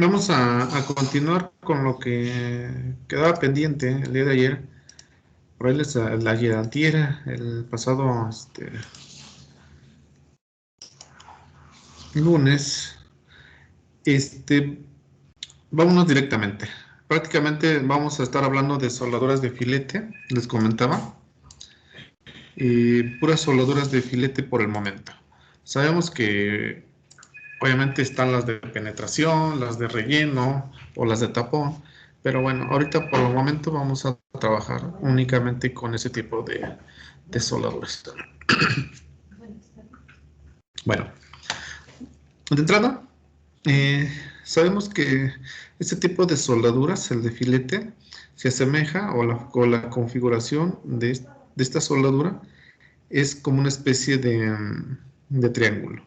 Vamos a continuar con lo que quedaba pendiente el día de ayer. Por ahí la ayer, antier, el pasado lunes. Vámonos directamente. Prácticamente vamos a estar hablando de soldaduras de filete, les comentaba. Puras soldaduras de filete por el momento. Sabemos que obviamente están las de penetración, las de relleno o las de tapón, pero bueno, ahorita por el momento vamos a trabajar únicamente con ese tipo de soldaduras. Bueno, de entrada, sabemos que este tipo de soldaduras, el de filete, se asemeja o la configuración de esta soldadura es como una especie de triángulo,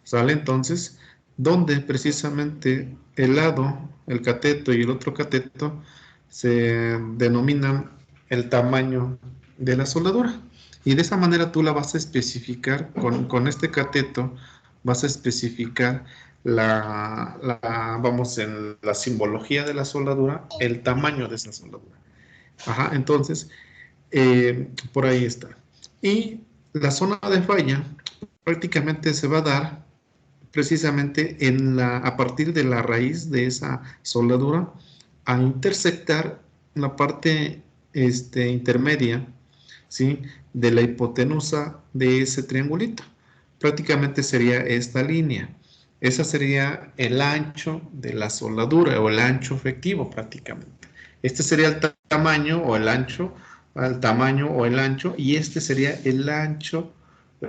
¿sale? Entonces, donde precisamente el lado, el cateto y el otro cateto se denominan el tamaño de la soldadura. Y de esa manera tú la vas a especificar con este cateto, vas a especificar vamos, en la simbología de la soldadura, el tamaño de esa soldadura. Ajá, entonces, por ahí está. Y la zona de falla prácticamente se va a dar precisamente a partir de la raíz de esa soldadura a intersectar la parte intermedia, ¿sí?, de la hipotenusa de ese triangulito. Prácticamente sería esta línea. Ese sería el ancho de la soldadura o el ancho efectivo prácticamente. Este sería el tamaño o el ancho, el tamaño o el ancho, y este sería el ancho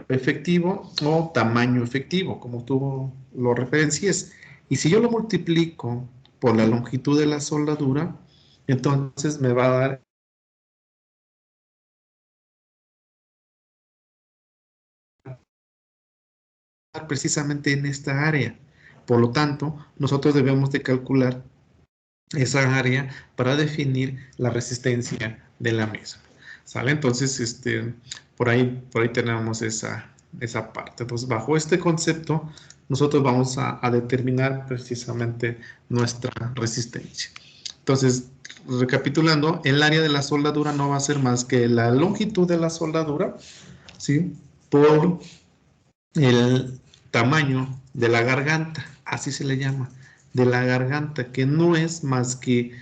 efectivo o tamaño efectivo, como tú lo referencies. Y si yo lo multiplico por la longitud de la soldadura, entonces me va a dar precisamente en esta área. Por lo tanto, nosotros debemos de calcular esa área para definir la resistencia de la misma. ¿Sale? Entonces, por ahí tenemos esa parte. Entonces, bajo este concepto, nosotros vamos a determinar precisamente nuestra resistencia. Entonces, recapitulando, el área de la soldadura no va a ser más que la longitud de la soldadura, ¿sí?, por el tamaño de la garganta, así se le llama, de la garganta, que no es más que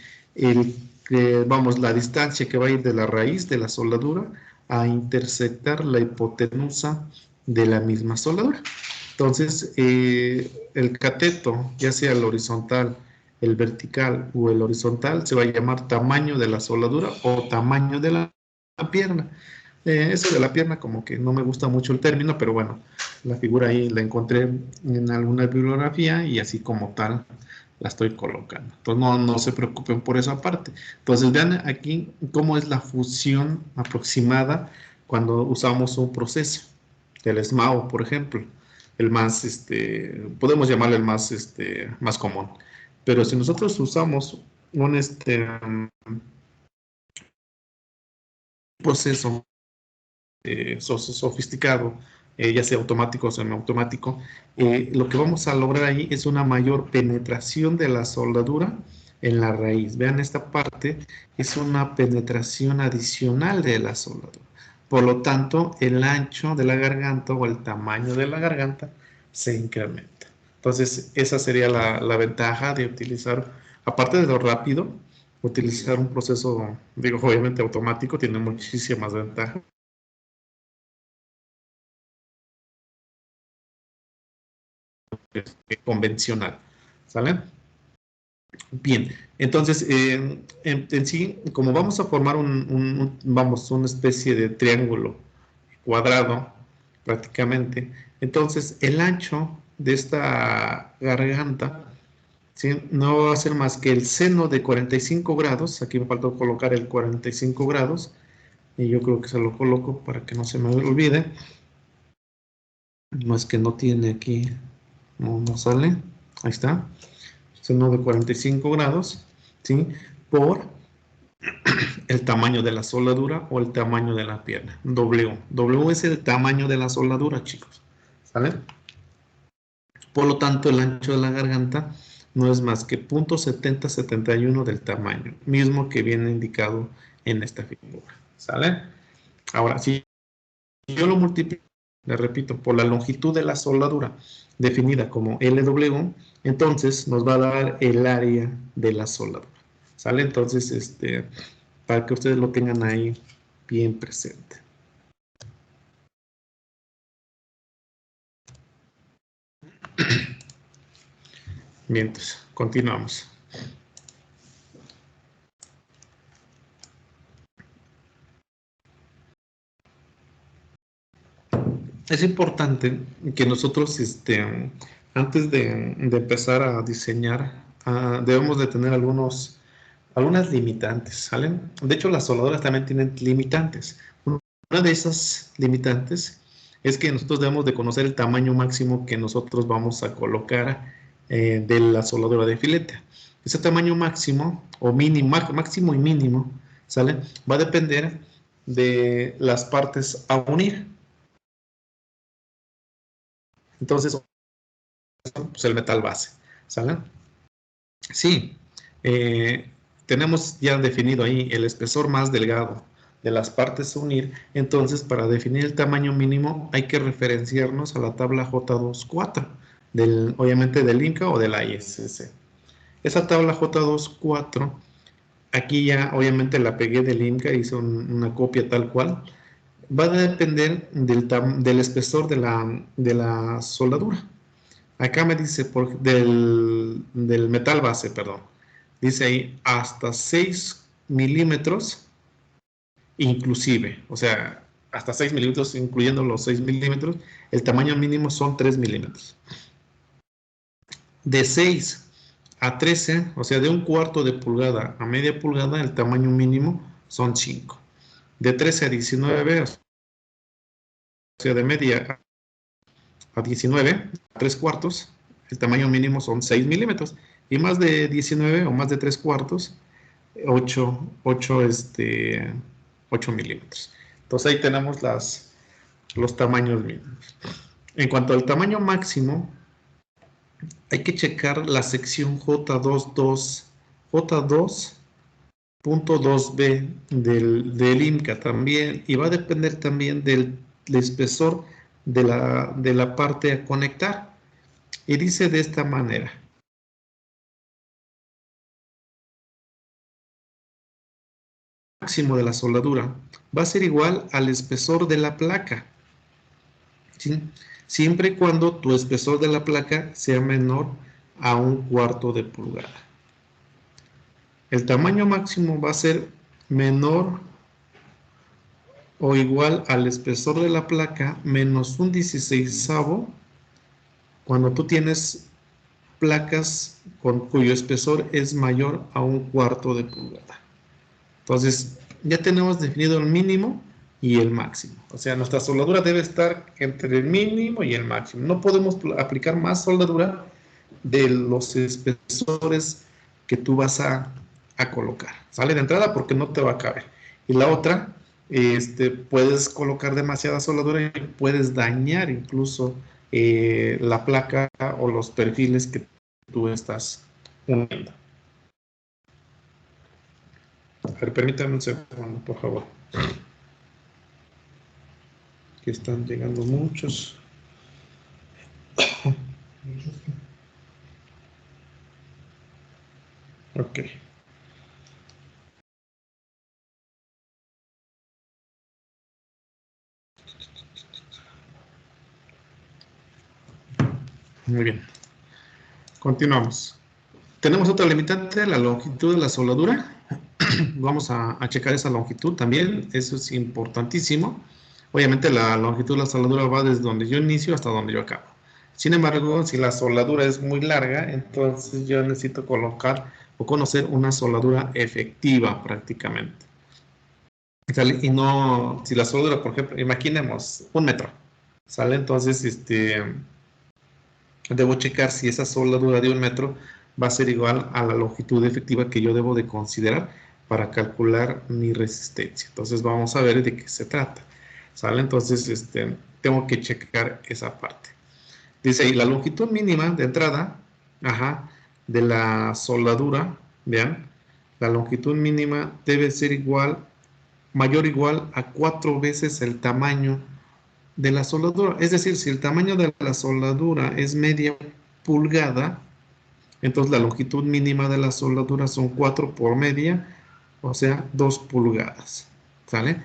vamos, la distancia que va a ir de la raíz de la soldadura a intersectar la hipotenusa de la misma soldadura. Entonces, el cateto, ya sea el horizontal, el vertical o el horizontal, se va a llamar tamaño de la soldadura o tamaño de la pierna. Eso de la pierna como que no me gusta mucho el término, pero bueno, la figura ahí la encontré en alguna bibliografía y así como tal la estoy colocando. Entonces no se preocupen por esa parte. Entonces vean aquí cómo es la fusión aproximada cuando usamos un proceso. El SMAO, por ejemplo, el más, podemos llamarle el más, más común. Pero si nosotros usamos un proceso sofisticado, ya sea automático o semiautomático, lo que vamos a lograr ahí es una mayor penetración de la soldadura en la raíz. Vean, esta parte es una penetración adicional de la soldadura. Por lo tanto, el ancho de la garganta o el tamaño de la garganta se incrementa. Entonces, esa sería la ventaja de utilizar, aparte de lo rápido, utilizar un proceso, digo, obviamente automático, tiene muchísimas ventajas convencional, ¿sale? Bien, entonces, en sí, como vamos a formar vamos, una especie de triángulo cuadrado, prácticamente, entonces el ancho de esta garganta, ¿sí?, no va a ser más que el seno de 45 grados, aquí me faltó colocar el 45 grados, y yo creo que se lo coloco para que no se me olvide, no es que no tiene aquí, no sale, ahí está, seno de 45 grados, ¿sí?, por el tamaño de la soldadura o el tamaño de la pierna. W. W es el tamaño de la soldadura, chicos. ¿Sale? Por lo tanto, el ancho de la garganta no es más que 0.7071 del tamaño, mismo que viene indicado en esta figura. ¿Sale? Ahora, si yo lo multiplico, le repito, por la longitud de la soldadura, definida como LW, entonces nos va a dar el área de la soldadura. ¿Sale? Entonces, para que ustedes lo tengan ahí bien presente. Bien, entonces, continuamos. Es importante que nosotros, antes de empezar a diseñar, debemos de tener algunas limitantes, ¿salen? De hecho, las soldadoras también tienen limitantes. Una de esas limitantes es que nosotros debemos de conocer el tamaño máximo que nosotros vamos a colocar de la soldadura de filete. Ese tamaño máximo o mínimo, máximo y mínimo, ¿sale? Va a depender de las partes a unir. Entonces, pues el metal base, ¿sale? Sí, tenemos ya definido ahí el espesor más delgado de las partes a unir. Entonces, para definir el tamaño mínimo hay que referenciarnos a la tabla J24, obviamente del INCA o de la ISC. Esa tabla J24, aquí ya obviamente la pegué del INCA, hice una copia tal cual. Va a depender del espesor de la soldadura. Acá me dice del metal base, perdón. Dice ahí hasta 6 milímetros inclusive. O sea, hasta 6 milímetros, incluyendo los 6 milímetros. El tamaño mínimo son 3 milímetros. De 6 a 13, o sea, de 1/4 de pulgada a media pulgada, el tamaño mínimo son 5. De 13 a 19, o sea, de media a 19, a 3/4, el tamaño mínimo son 6 milímetros. Y más de 19 o más de 3/4, 8 milímetros. Entonces ahí tenemos los tamaños mínimos. En cuanto al tamaño máximo, hay que checar la sección J2.2b del IMCA también, y va a depender también del espesor de la parte a conectar. Y dice de esta manera: máximo de la soldadura va a ser igual al espesor de la placa, ¿sí? Siempre y cuando tu espesor de la placa sea menor a 1/4 de pulgada. El tamaño máximo va a ser menor o igual al espesor de la placa menos 1/16 cuando tú tienes placas cuyo espesor es mayor a 1/4 de pulgada. Entonces, ya tenemos definido el mínimo y el máximo. O sea, nuestra soldadura debe estar entre el mínimo y el máximo. No podemos aplicar más soldadura de los espesores que tú vas a colocar. Sale de entrada porque no te va a caber. Y la otra, puedes colocar demasiada soldadura y puedes dañar incluso la placa o los perfiles que tú estás uniendo. A ver, permítame un segundo, por favor. Que están llegando muchos. Ok. Muy bien. Continuamos. Tenemos otra limitante, la longitud de la soldadura. Vamos a checar esa longitud también. Eso es importantísimo. Obviamente la longitud de la soldadura va desde donde yo inicio hasta donde yo acabo. Sin embargo, si la soldadura es muy larga, entonces yo necesito colocar o conocer una soldadura efectiva prácticamente. Y no, si la soldadura, por ejemplo, imaginemos 1 metro, ¿sale? Entonces, debo checar si esa soldadura de 1 metro va a ser igual a la longitud efectiva que yo debo de considerar para calcular mi resistencia. Entonces, vamos a ver de qué se trata, ¿sale? Entonces, tengo que checar esa parte. Dice ahí, la longitud mínima de entrada, de la soldadura, vean, la longitud mínima debe ser mayor o igual a 4 veces el tamaño de la soldadura. Es decir, si el tamaño de la soldadura es media pulgada, entonces la longitud mínima de la soldadura son 4 por media, o sea, 2 pulgadas. ¿Sale?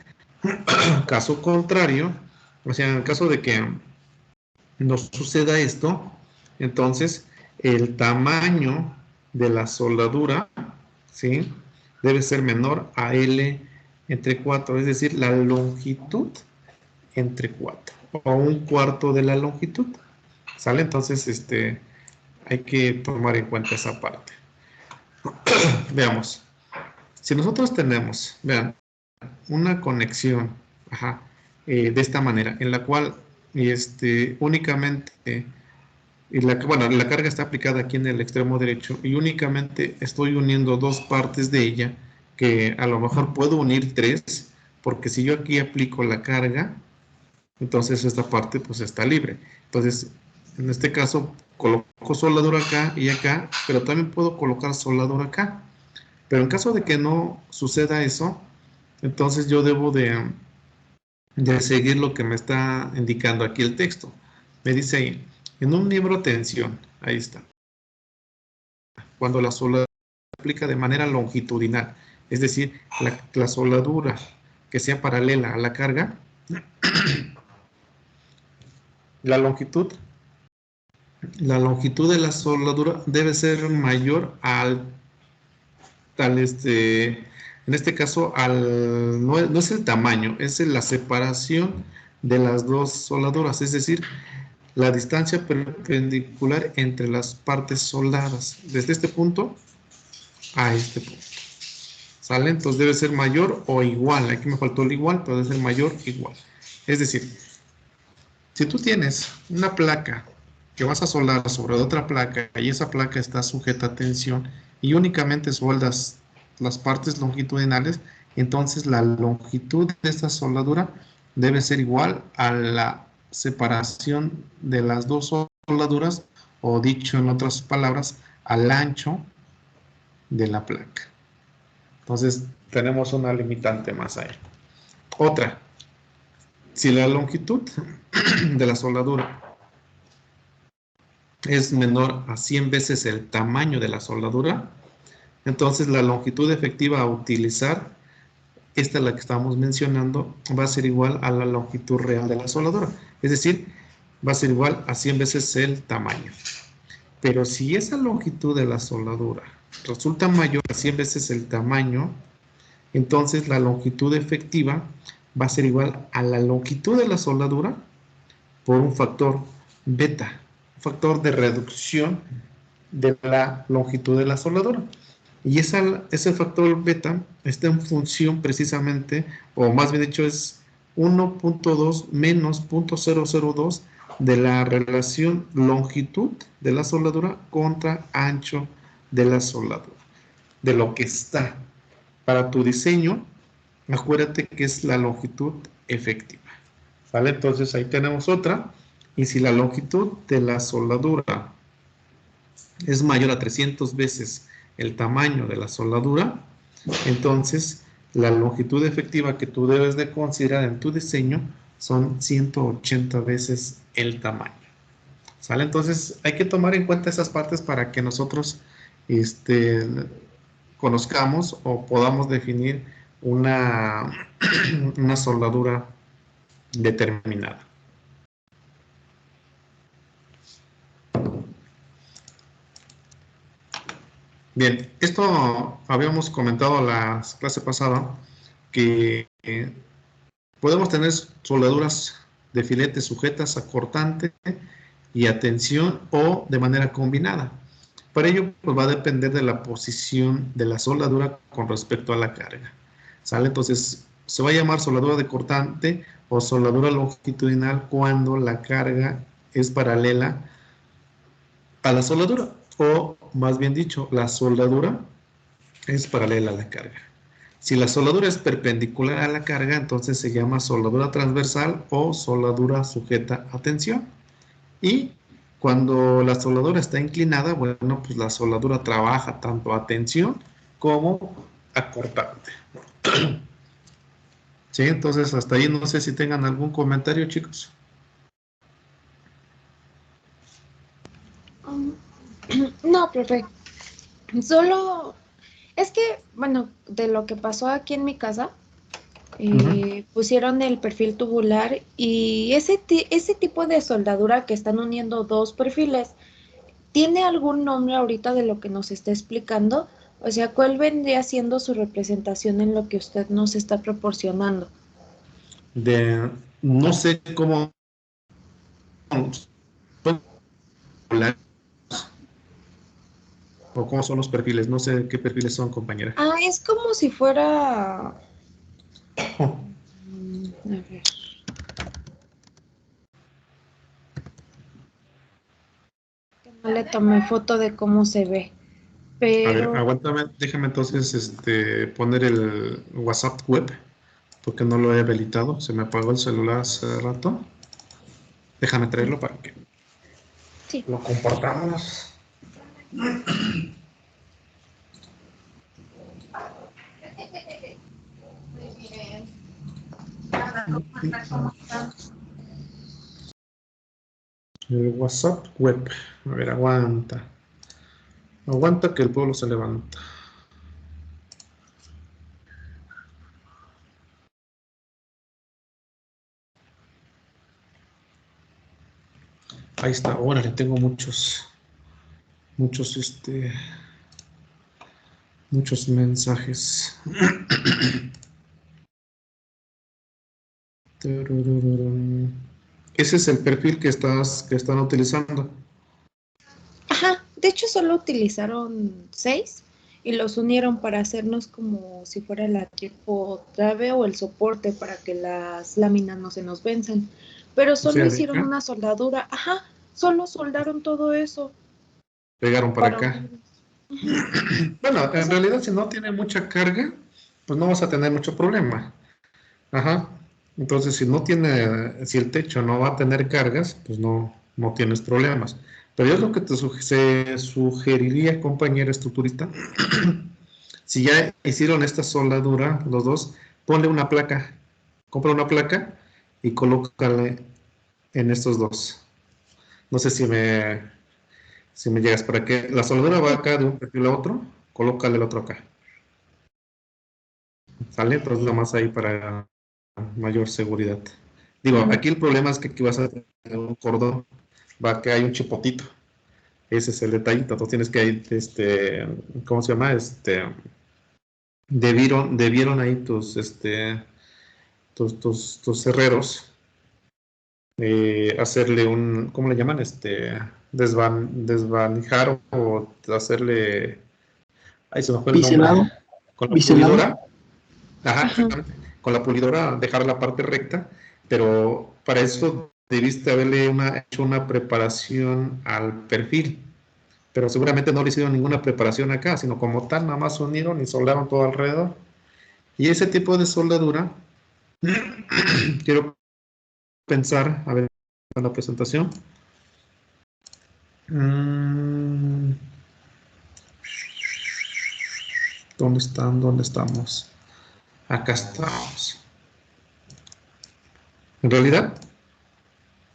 Caso contrario, o sea, en el caso de que no suceda esto, entonces el tamaño de la soldadura, ¿sí?, debe ser menor a L entre 4, es decir, la longitud entre 4, o un cuarto de la longitud. ¿Sale? Entonces, hay que tomar en cuenta esa parte. Veamos. Si nosotros tenemos, vean, una conexión, de esta manera, en la cual únicamente, la carga está aplicada aquí en el extremo derecho y únicamente estoy uniendo dos partes de ella, que a lo mejor puedo unir 3, porque si yo aquí aplico la carga, entonces esta parte pues está libre. Entonces, en este caso, coloco soldadura acá y acá, pero también puedo colocar soldadura acá. Pero en caso de que no suceda eso, entonces yo debo de seguir lo que me está indicando aquí el texto. Me dice ahí, en un miembro tensión, ahí está, cuando la soldadura se aplica de manera longitudinal, es decir, la soldadura que sea paralela a la carga, la longitud de la soldadura debe ser mayor en este caso, no es el tamaño, es la separación de las dos soldaduras, es decir, la distancia perpendicular entre las partes soldadas, desde este punto a este punto. ¿Sale? Entonces debe ser mayor o igual. Aquí me faltó el igual, pero debe ser mayor o igual. Es decir, si tú tienes una placa que vas a soldar sobre otra placa y esa placa está sujeta a tensión y únicamente soldas las partes longitudinales, entonces la longitud de esta soldadura debe ser igual a la separación de las dos soldaduras, o dicho en otras palabras, al ancho de la placa. Entonces tenemos una limitante más ahí. Otra, si la longitud de la soldadura es menor a 100 veces el tamaño de la soldadura, entonces la longitud efectiva a utilizar, esta es la que estamos mencionando, va a ser igual a la longitud real de la soldadura. Es decir, va a ser igual a 100 veces el tamaño. Pero si esa longitud de la soldadura resulta mayor a 100 veces el tamaño, entonces la longitud efectiva va a ser igual a la longitud de la soldadura por un factor beta, un factor de reducción de la longitud de la soldadura. Y ese factor beta está en función precisamente, o más bien dicho es 1.2 menos 0.002 de la relación longitud de la soldadura contra ancho de la soldadura. De lo que está. Para tu diseño, acuérdate que es la longitud efectiva. ¿Vale? Entonces ahí tenemos otra. Y si la longitud de la soldadura es mayor a 300 veces el tamaño de la soldadura, entonces la longitud efectiva que tú debes de considerar en tu diseño son 180 veces el tamaño. ¿Sale? Entonces hay que tomar en cuenta esas partes para que nosotros conozcamos o podamos definir una soldadura determinada. Bien, esto habíamos comentado la clase pasada, que podemos tener soldaduras de filete sujetas a cortante y a tensión o de manera combinada. Para ello, pues va a depender de la posición de la soldadura con respecto a la carga. ¿Sale? Entonces, se va a llamar soldadura de cortante o soldadura longitudinal cuando la carga es paralela a la soldadura, o más bien dicho, la soldadura es paralela a la carga. Si la soldadura es perpendicular a la carga, entonces se llama soldadura transversal o soldadura sujeta a tensión. Y Cuando la soldadura está inclinada, bueno, pues la soldadura trabaja tanto a tensión como a cortante. Sí, entonces hasta ahí no sé si tengan algún comentario, chicos. No, profe. Solo es que, bueno, de lo que pasó aquí en mi casa, Ujú. pusieron el perfil tubular y ese tipo de soldadura que están uniendo dos perfiles, ¿tiene algún nombre ahorita de lo que nos está explicando? O sea, ¿cuál vendría siendo su representación en lo que usted nos está proporcionando? No sé cómo o cómo son los perfiles, no sé qué perfiles son, compañera. Ah, es como si fuera... a ver. No le tomé foto de cómo se ve, A ver, pero aguántame, déjame entonces poner el WhatsApp web, porque no lo he habilitado, se me apagó el celular hace rato. Déjame traerlo para que sí. lo compartamos. El WhatsApp web. A ver, aguanta. Aguanta que el pueblo se levanta. Ahí está, órale, tengo muchos, muchos mensajes. Ese es el perfil que están utilizando. Ajá, de hecho solo utilizaron 6 y los unieron para hacernos como si fuera la tipo trave o el soporte para que las láminas no se nos venzan. Pero O solo sea, de hicieron acá, una soldadura, ajá, solo soldaron todo eso pegaron para para acá. unir. Ujú. Bueno, en Eso, realidad si no tiene mucha carga, pues no vas a tener mucho problema. Ajá. Entonces, si el techo no va a tener cargas, pues no tienes problemas. Pero yo lo que se sugeriría, compañera estructurista, si ya hicieron esta soldadura, los dos, ponle una placa, compra una placa y colócale en estos dos. No sé si me llegas para que la soldadura va sí. acá de un perfil a otro, colócale el otro acá. ¿Sale? Entonces nada más ahí para mayor seguridad. Digo, aquí el problema es que aquí vas a tener un cordón, va que hay un chipotito. Ese es el detallito. Entonces tienes que ir, ¿cómo se llama? Debieron ahí tus herreros hacerle ¿cómo le llaman? Desvanijar o hacerle, ahí se me fue el nombre, Biselado, con la biselado. pulidora. Ajá, Ajá. exactamente. Con la pulidora dejar la parte recta, pero para eso debiste haberle hecho una preparación al perfil. Pero seguramente no le hicieron ninguna preparación acá, sino como tal, nada más unieron y soldaron todo alrededor. Y ese tipo de soldadura, quiero pensar, a ver, en la presentación. Mm, ¿Dónde están? ¿Dónde estamos? Acá estamos. En realidad,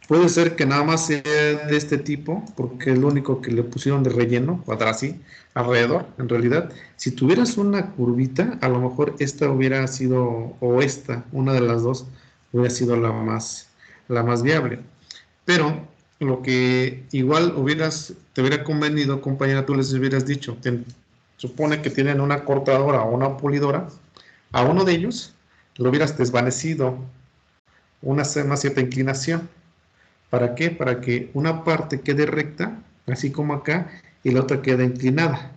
puede ser que nada más sea de este tipo, porque es lo único que le pusieron de relleno, así, alrededor. En realidad, si tuvieras una curvita, a lo mejor esta hubiera sido, o esta, una de las dos, hubiera sido la más viable. Pero lo que igual te hubiera convenido, compañera, tú les hubieras dicho, supone que tienen una cortadora o una pulidora, a uno de ellos lo hubieras desvanecido una cierta inclinación. ¿Para qué? Para que una parte quede recta, así como acá, y la otra quede inclinada.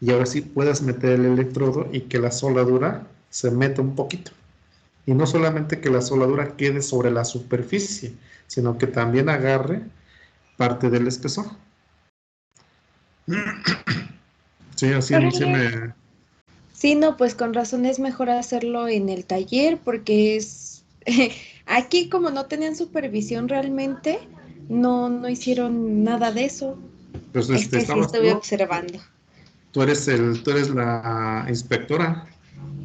Y ahora sí puedas meter el electrodo y que la soldadura se meta un poquito. Y no solamente que la soldadura quede sobre la superficie, sino que también agarre parte del espesor. Sí, así se Órale. me... Sí, no, pues con razón es mejor hacerlo en el taller porque es aquí como no tenían supervisión realmente, no hicieron nada de eso. Pues Es que sí estabas estuve observando. tú eres la inspectora.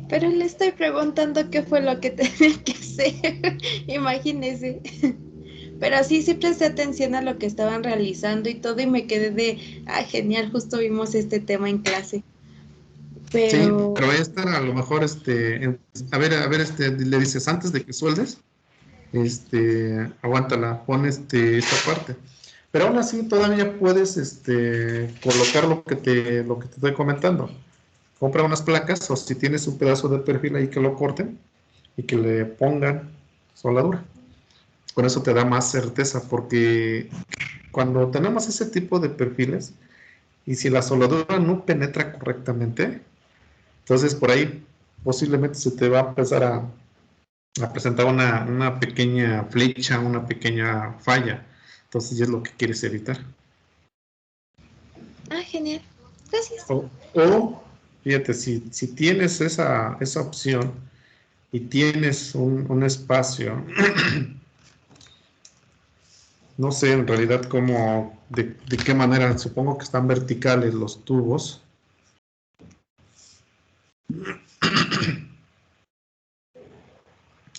Pero le estoy preguntando qué fue lo que tenía que hacer. Imagínese. Pero sí presté atención a lo que estaban realizando y todo y me quedé de, ah, genial, justo vimos este tema en clase. Sí, Pero, pero esta a lo mejor, a ver, le dices, antes de que sueldes, aguántala, pon esta parte. Pero aún así todavía puedes, colocar lo que te estoy comentando. Compra unas placas o si tienes un pedazo de perfil ahí que lo corten y que le pongan soldadura. Con eso te da más certeza porque cuando tenemos ese tipo de perfiles y si la soldadura no penetra correctamente, entonces por ahí posiblemente se te va a empezar a presentar una pequeña flecha, una pequeña falla. Entonces ya es lo que quieres evitar. ah, genial. Gracias. O fíjate, si tienes esa opción y tienes un espacio, no sé en realidad de qué manera, supongo que están verticales los tubos.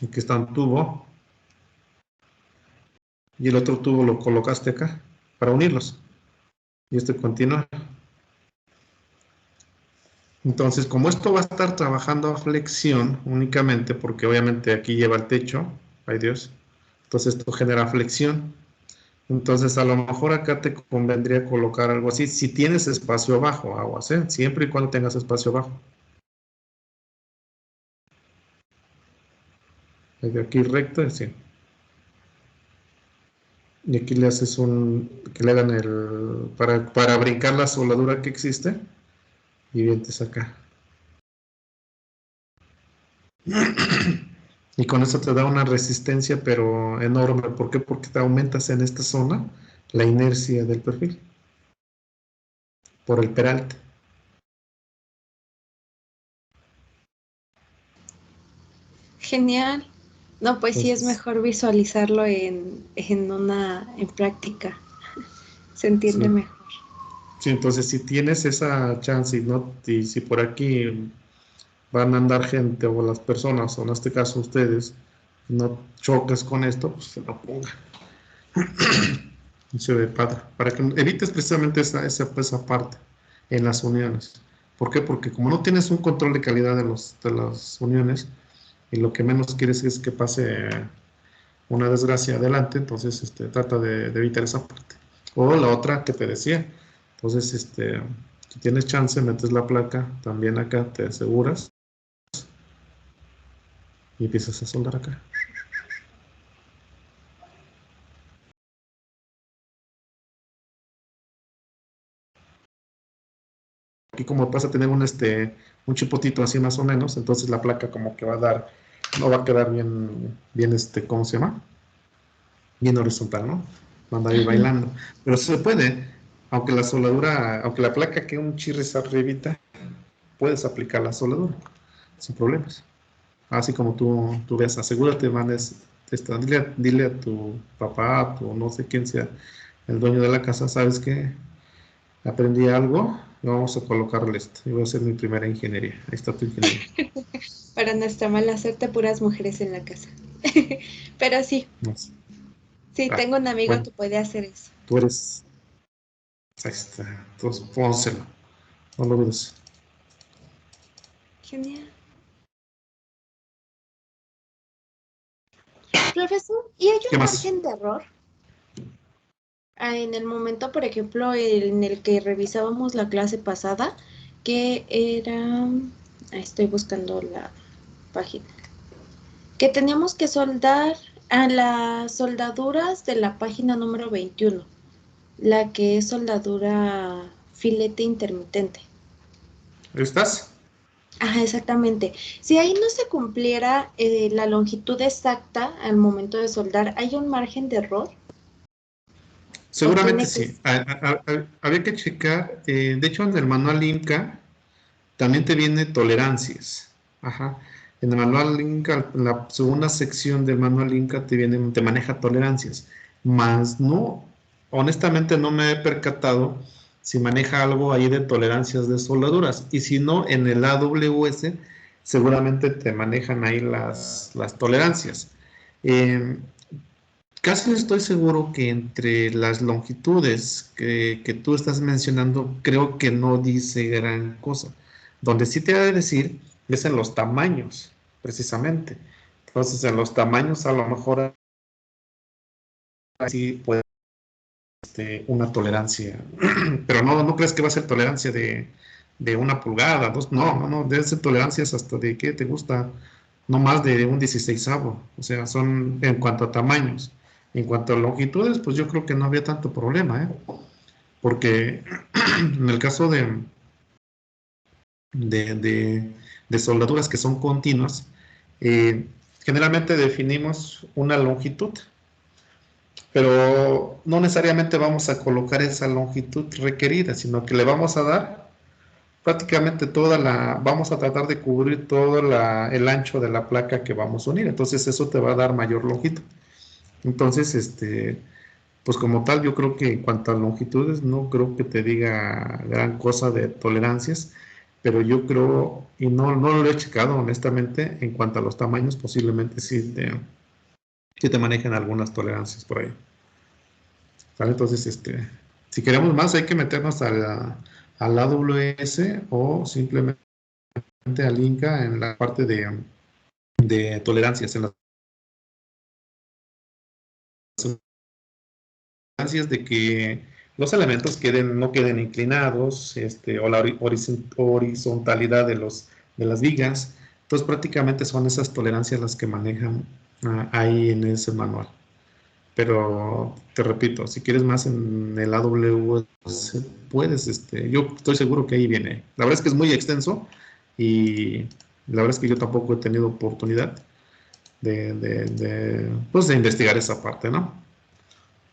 Aquí está un tubo y el otro tubo lo colocaste acá para unirlos. Y continúa. Entonces, como esto va a estar trabajando a flexión únicamente, porque obviamente aquí lleva el techo, ay Dios, entonces esto genera flexión. Entonces, a lo mejor acá te convendría colocar algo así, si tienes espacio abajo, aguas, ¿eh? Siempre y cuando tengas espacio abajo. De aquí recto, sí. Y aquí le haces que le hagan para brincar la soldadura que existe, y vienes acá. Y con eso te da una resistencia, pero enorme. ¿Por qué? Porque te aumentas en esta zona la inercia del perfil por el peralte. Genial. No, pues sí es Entonces, mejor visualizarlo en práctica. Se entiende sí. mejor. Sí, entonces si tienes esa chance y si por aquí van a andar gente o las personas, o en este caso ustedes, no chocas con esto, pues se lo ponga. Y se ve padre. Para que evites precisamente esa parte en las uniones. ¿Por qué? Porque como no tienes un control de calidad de las uniones, y lo que menos quieres es que pase una desgracia adelante, entonces trata de evitar esa parte. O la otra que te decía, entonces si tienes chance, metes la placa también acá, te aseguras y empiezas a soldar acá. Aquí como vas a tener un chipotito así más o menos, entonces la placa como que va a dar, no va a quedar bien ¿cómo se llama? Bien horizontal, ¿no? Va a andar ahí Ajá. bailando. Pero se puede, aunque la soldadura, aunque la placa quede un chirris arribita, puedes aplicar la soldadura sin problemas. Así como tú ves, asegúrate, mandes, dile a tu papá, a tu no sé quién sea el dueño de la casa, ¿sabes qué? Aprendí algo y vamos a colocarle esto. Y voy a hacer mi primera ingeniería. Ahí está tu ingeniería. Para nuestra mala suerte, puras mujeres en la casa. Pero sí, No sé. sí, Ah, tengo un amigo bueno, que puede hacer eso. tú eres. Ahí está. Entonces pónselo. No lo dudes. Genial. Profesor, ¿y hay ¿Qué un más? margen de error? Ah, en el momento, por ejemplo, en el que revisábamos la clase pasada, que era, estoy buscando la página, que teníamos que soldar a las soldaduras de la página número 21, la que es soldadura filete intermitente. ¿Estás? Ajá, exactamente. Si ahí no se cumpliera la longitud exacta al momento de soldar, ¿hay un margen de error? ¿O Seguramente tiene que sí. Había que checar. De hecho, en el manual Inca también te viene tolerancias. Ajá. En el manual Inca, en la segunda sección del manual Inca te maneja tolerancias. más no, honestamente no me he percatado si maneja algo ahí de tolerancias de soldaduras, y si no, en el AWS seguramente te manejan ahí las tolerancias. Eh, Casi estoy seguro que entre las longitudes que tú estás mencionando, creo que no dice gran cosa. Donde sí te ha de decir es en los tamaños, precisamente. Entonces, en los tamaños a lo mejor sí puede una tolerancia, pero no crees que va a ser tolerancia de 1 pulgada, dos, no, debe ser tolerancias hasta de, ¿qué te gusta? No más de un 16avo, o sea, son en cuanto a tamaños. En cuanto a longitudes, pues yo creo que no había tanto problema, ¿eh? Porque en el caso de, de- de soldaduras que son continuas, eh, generalmente definimos una longitud, pero no necesariamente vamos a colocar esa longitud requerida, sino que le vamos a dar prácticamente vamos a tratar de cubrir todo el ancho de la placa que vamos a unir. Entonces eso te va a dar mayor longitud. Entonces, pues como tal, yo creo que en cuanto a longitudes, no creo que te diga gran cosa de tolerancias, pero yo creo, y no lo he checado honestamente, en cuanto a los tamaños, posiblemente sí te manejen algunas tolerancias por ahí. ¿Vale? Entonces, si queremos más, hay que meternos al AWS o simplemente al Inca en la parte de tolerancias, en las tolerancias de que los elementos no queden inclinados, o la horizontalidad de las vigas. Entonces, prácticamente son esas tolerancias las que manejan ahí en ese manual. Pero te repito, si quieres más en el AWS, puedes, yo estoy seguro que ahí viene. La verdad es que es muy extenso y la verdad es que yo tampoco he tenido oportunidad pues de investigar esa parte, ¿no?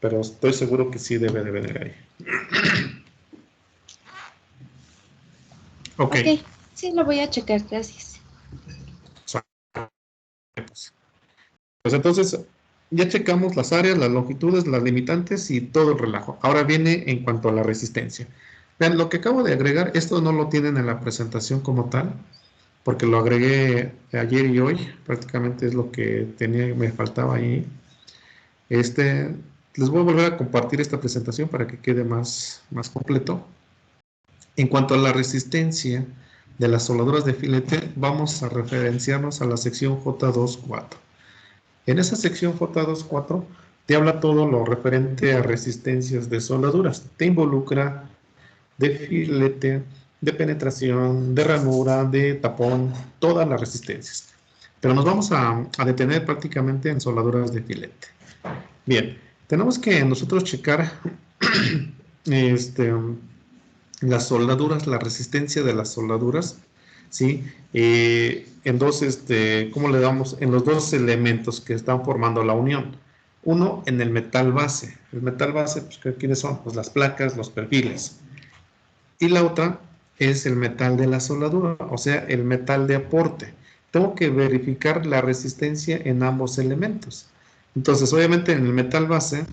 Pero estoy seguro que sí debe de venir ahí. Ok. Ok, sí, lo voy a checar, gracias. Pues entonces, ya checamos las áreas, las longitudes, las limitantes y todo el relajo. Ahora viene en cuanto a la resistencia. Vean, lo que acabo de agregar, esto no lo tienen en la presentación como tal, porque lo agregué ayer y hoy, prácticamente es lo que me faltaba ahí. Les voy a volver a compartir esta presentación para que quede más completo. En cuanto a la resistencia de las soldaduras de filete, vamos a referenciarnos a la sección J2.4. En esa sección J2.4 te habla todo lo referente a resistencias de soldaduras. Te involucra de filete, de penetración, de ranura, de tapón, todas las resistencias. Pero nos vamos a detener prácticamente en soldaduras de filete. Bien, tenemos que nosotros checar las soldaduras, la resistencia de las soldaduras, ¿sí? En dos, ¿cómo le damos? En los dos elementos que están formando la unión. Uno, en el metal base. El metal base, pues, ¿quiénes son? Pues las placas, los perfiles. Y la otra es el metal de la soldadura, o sea, el metal de aporte. Tengo que verificar la resistencia en ambos elementos. Entonces, obviamente, en el metal base,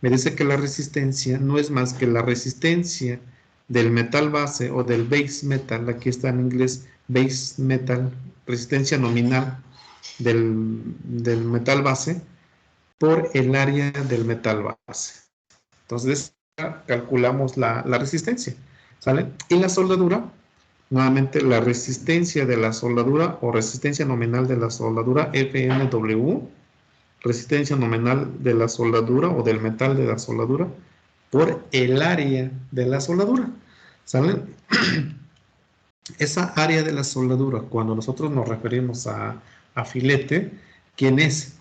me dice que la resistencia no es más que la resistencia del metal base o del base metal, aquí está en inglés base metal, resistencia nominal del metal base por el área del metal base. Entonces calculamos la resistencia, ¿sale? Y la soldadura, nuevamente la resistencia de la soldadura o resistencia nominal de la soldadura, FMW, resistencia nominal de la soldadura o del metal de la soldadura por el área de la soldadura, ¿sale? Esa área de la soldadura, cuando nosotros nos referimos a filete, ¿quién es?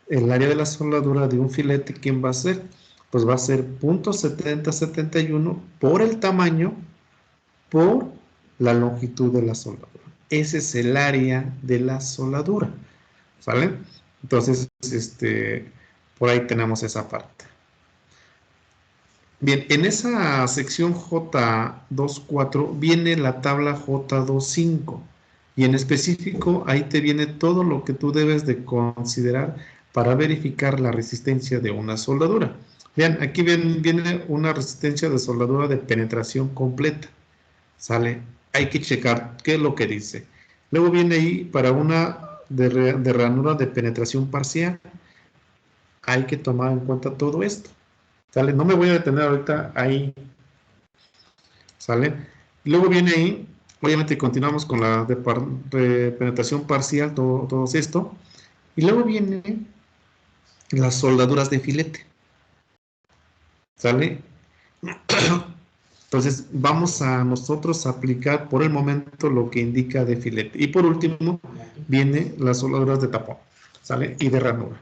El área de la soldadura de un filete, ¿quién va a ser? Pues va a ser .7071 por el tamaño, por la longitud de la soldadura. Ese es el área de la soldadura, ¿sale? Entonces, por ahí tenemos esa parte. Bien, en esa sección J2.4 viene la tabla J2.5 y en específico ahí te viene todo lo que tú debes de considerar para verificar la resistencia de una soldadura. Vean, aquí viene una resistencia de soldadura de penetración completa. ¿Sale? Hay que checar qué es lo que dice. Luego viene ahí para una de ranura de penetración parcial. Hay que tomar en cuenta todo esto. ¿Sale? No me voy a detener ahorita ahí. ¿Sale? Luego viene ahí, obviamente continuamos con la de penetración parcial, todo esto. Y luego vienen las soldaduras de filete. ¿Sale? Entonces vamos a nosotros aplicar por el momento lo que indica de filete. Y por último viene las soldaduras de tapón, ¿sale? Y de ranura.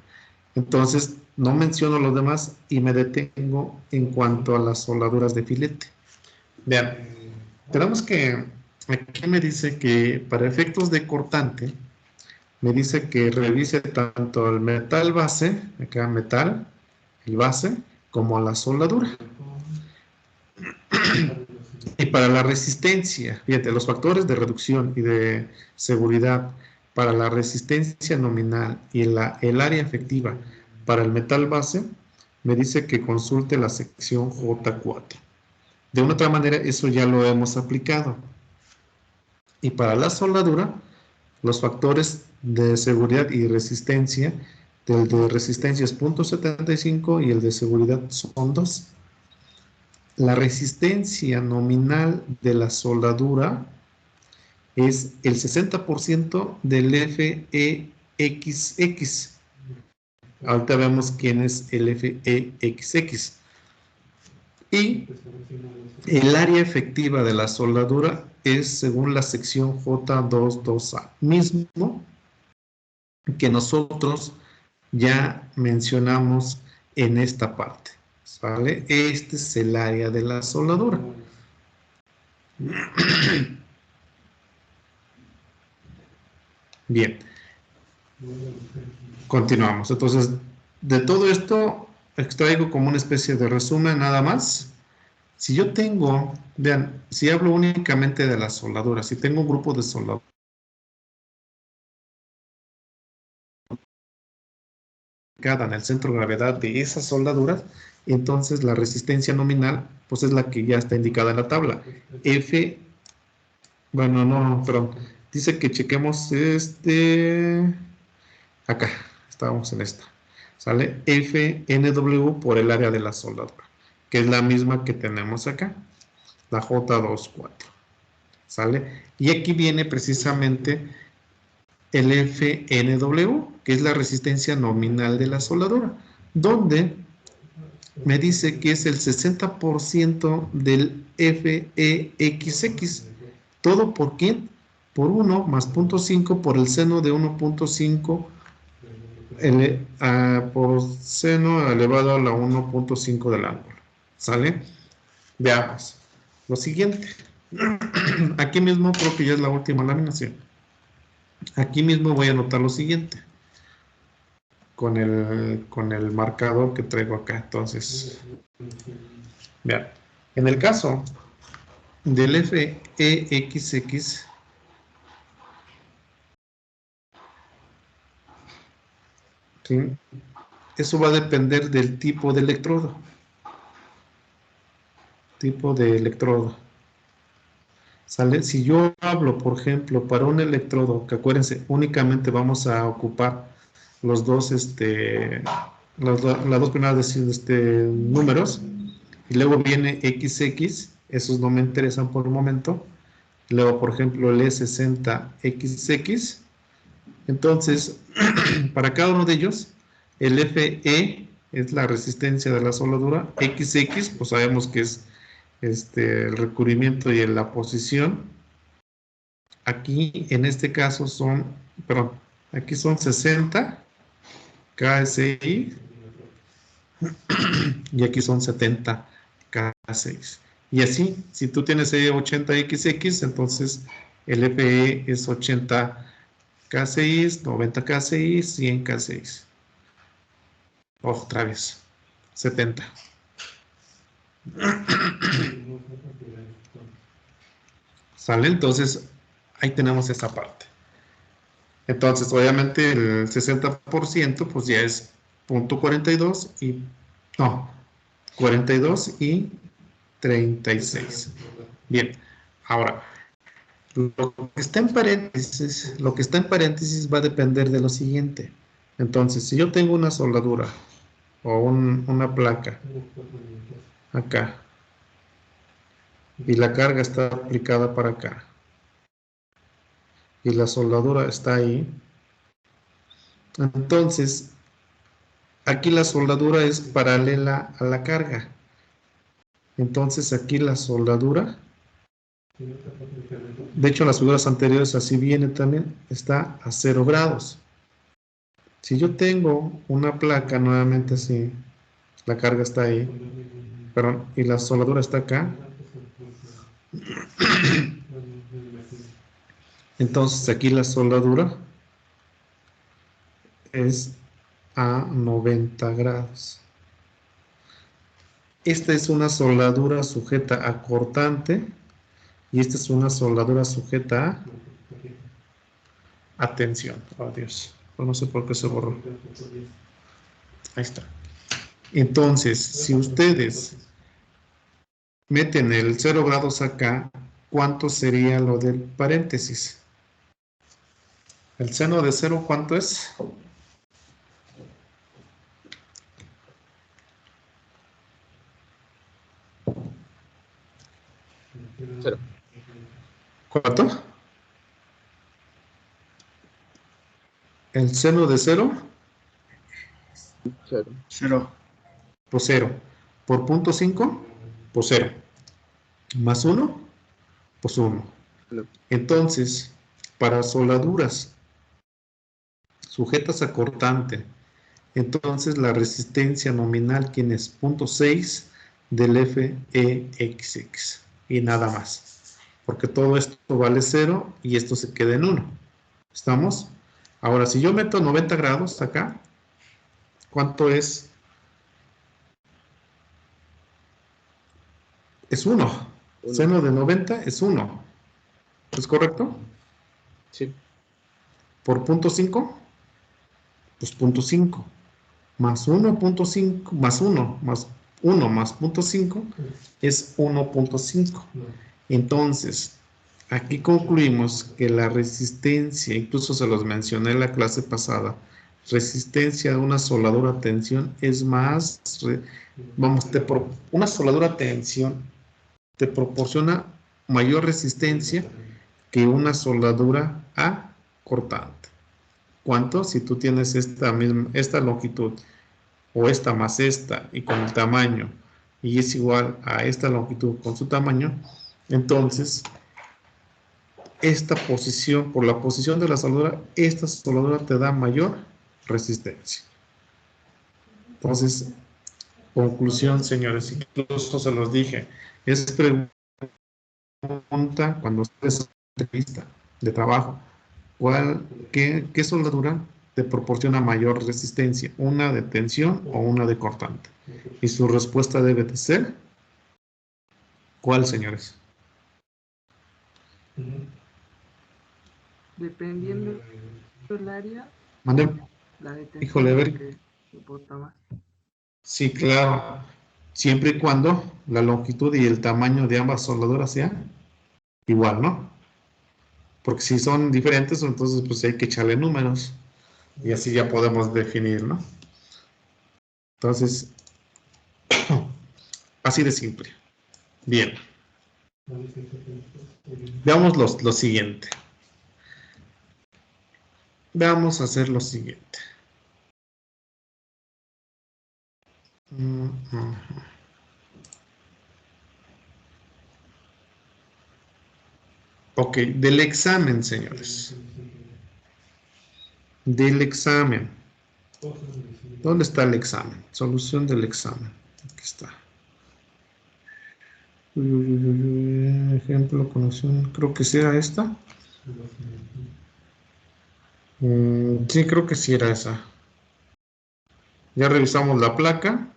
Entonces no menciono los demás y me detengo en cuanto a las soldaduras de filete. Vean, tenemos que, aquí me dice que para efectos de cortante, me dice que revise tanto el metal base, acá metal, el base, como a la soldadura. Y para la resistencia, fíjate, los factores de reducción y de seguridad para la resistencia nominal y el área efectiva para el metal base, me dice que consulte la sección J4. De una otra manera, eso ya lo hemos aplicado. Y para la soldadura, los factores de seguridad y resistencia, el de resistencia es 0.75 y el de seguridad son 2. La resistencia nominal de la soldadura es el 60% del FEXX. Ahorita vemos quién es el FEXX. Y el área efectiva de la soldadura es según la sección J22A, mismo que nosotros ya mencionamos en esta parte. ¿Sale? Este es el área de la soldadura. Bien. Continuamos. Entonces, de todo esto extraigo como una especie de resumen nada más. Si yo tengo, vean, si hablo únicamente de las soldaduras, si tengo un grupo de soldaduras en el centro de gravedad de esas soldaduras, entonces la resistencia nominal, pues es la que ya está indicada en la tabla. Bueno, no, perdón. Dice que chequemos acá, estábamos en esta. ¿Sale? FNW por el área de la soldadura, que es la misma que tenemos acá, la J24. ¿Sale? Y aquí viene precisamente el FNW, que es la resistencia nominal de la soldadura, donde me dice que es el 60% del FEXX. ¿Todo por quién? Por 1 más 0.5 por el seno de 1.5 por seno elevado a la 1.5 del ángulo. ¿Sale? Veamos. Lo siguiente. Aquí mismo creo que ya es la última laminación. Aquí mismo voy a anotar lo siguiente. Con el marcador que traigo acá. Entonces, vean. En el caso del FEXX, ¿sí? Eso va a depender del tipo de electrodo. ¿Sale? Si yo hablo, por ejemplo, para un electrodo, que acuérdense, únicamente vamos a ocupar los dos, las dos primeras números, y luego viene XX, esos no me interesan por el momento. Luego, por ejemplo, el E60XX. Entonces, para cada uno de ellos, el FE es la resistencia de la soldadura, XX, pues sabemos que es el recubrimiento y la posición. Aquí, en este caso, aquí son 60 KSI y aquí son 70 KSI. Y así, si tú tienes 80XX, entonces el FE es 80 KSI, 90 KSI, 100 KSI. Otra vez, 70. ¿Sale? Entonces, ahí tenemos esa parte. Entonces, obviamente, el 60% pues ya es .42 y, no, 42 y 36. Bien, ahora, lo que está en paréntesis va a depender de lo siguiente. Entonces, si yo tengo una soldadura o una placa acá y la carga está aplicada para acá y la soldadura está ahí, entonces aquí la soldadura es paralela a la carga. Entonces aquí la soldadura, de hecho en las figuras anteriores así viene también, está a 0 grados. Si yo tengo una placa nuevamente así, la carga está ahí, perdón, y la soldadura está acá, entonces aquí la soldadura es a 90 grados. Esta es una soldadura sujeta a cortante y esta es una soldadura sujeta a tensión. Oh, Dios, no sé por qué se borró. Ahí está. Entonces, si ustedes meten el 0 grados acá, ¿cuánto sería lo del paréntesis? ¿El seno de 0 cuánto es? Cero. ¿Cuánto? ¿El seno de 0? Cero. 0. Pues 0. ¿Por punto 5? Pues 0. ¿Más 1? Pues 1. No. Entonces, para soldaduras sujetas a cortante, entonces la resistencia nominal tiene es 0.6 del FEXX y nada más, porque todo esto vale 0 y esto se queda en 1. ¿Estamos? Ahora, si yo meto 90 grados acá, ¿cuánto es? Es 1. Seno de 90 es 1. ¿Es correcto? Sí. Por 0.5, pues 0.5. Más 1.5, más 1, más 1 más 0.5 es 1.5. Entonces, aquí concluimos que la resistencia, incluso se los mencioné en la clase pasada, resistencia de una soldadura a tensión es más, vamos, una soldadura a tensión te proporciona mayor resistencia que una soldadura a cortante. ¿Cuánto? Si tú tienes esta longitud o esta más esta y con el tamaño y es igual a esta longitud con su tamaño, entonces esta posición, por la posición de la soldadura, esta soldadura te da mayor resistencia. Entonces, conclusión, señores, incluso se los dije, es pregunta cuando ustedes hacen entrevista de trabajo, ¿qué soldadura te proporciona mayor resistencia? ¿Una de tensión o una de cortante? Y su respuesta debe de ser, ¿cuál, señores? Dependiendo del área, ¿Mande? la detención Híjole, a ver. que soporta más. Sí, claro. Siempre y cuando la longitud y el tamaño de ambas soldaduras sean igual, ¿no? Porque si son diferentes, entonces pues hay que echarle números. Y así ya podemos definir, ¿no? Entonces, así de simple. Bien. Veamos lo siguiente. Vamos a hacer lo siguiente. Ok, del examen, señores. Del examen. ¿Dónde está el examen? Solución del examen. Aquí está. Ejemplo, conexión. Creo que sí era esta. Sí, creo que sí era esa. Ya revisamos la placa.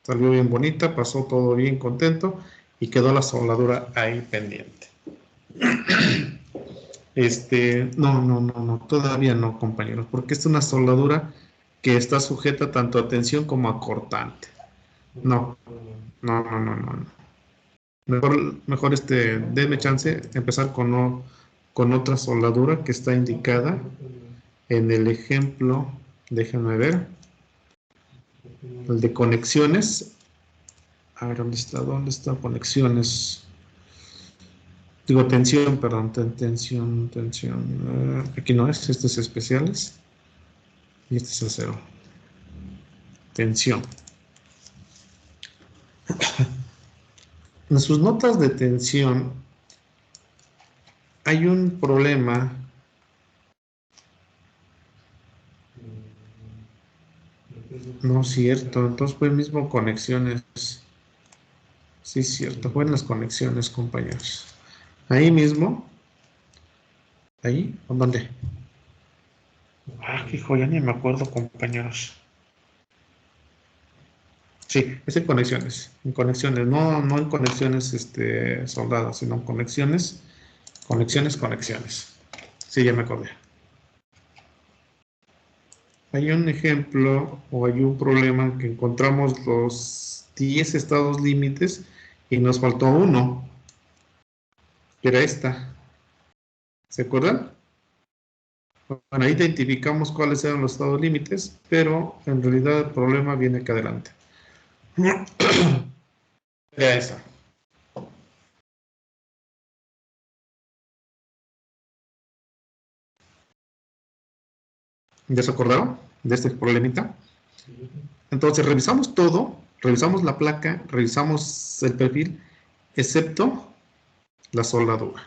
Salió bien bonita, pasó todo bien contento y quedó la soldadura ahí pendiente. No, todavía no, compañeros, porque es una soldadura que está sujeta tanto a tensión como a cortante. No. Mejor denme chance de empezar con otra soldadura que está indicada en el ejemplo, déjenme ver, el de conexiones. A ver, ¿dónde está conexiones? Digo, tensión, perdón, tensión. Aquí no es, este es especiales y este es acero. Tensión. En sus notas de tensión hay un problema. No es cierto, entonces fue el mismo conexiones. Sí, es cierto, fue en las conexiones, compañeros. Ahí mismo. ¿Ahí? ¿O dónde? Ah, qué joya, ni me acuerdo, compañeros. Sí, es en conexiones. En conexiones, no en conexiones soldadas, sino en conexiones. Conexiones. Sí, ya me acordé. Hay un ejemplo o hay un problema que encontramos los 10 estados límites y nos faltó uno, que era esta. ¿Se acuerdan? Bueno, ahí identificamos cuáles eran los estados límites, pero en realidad el problema viene acá adelante. Era esa. ¿Ya se acordaron de este problemita? Entonces revisamos todo, revisamos la placa, revisamos el perfil, excepto la soldadura.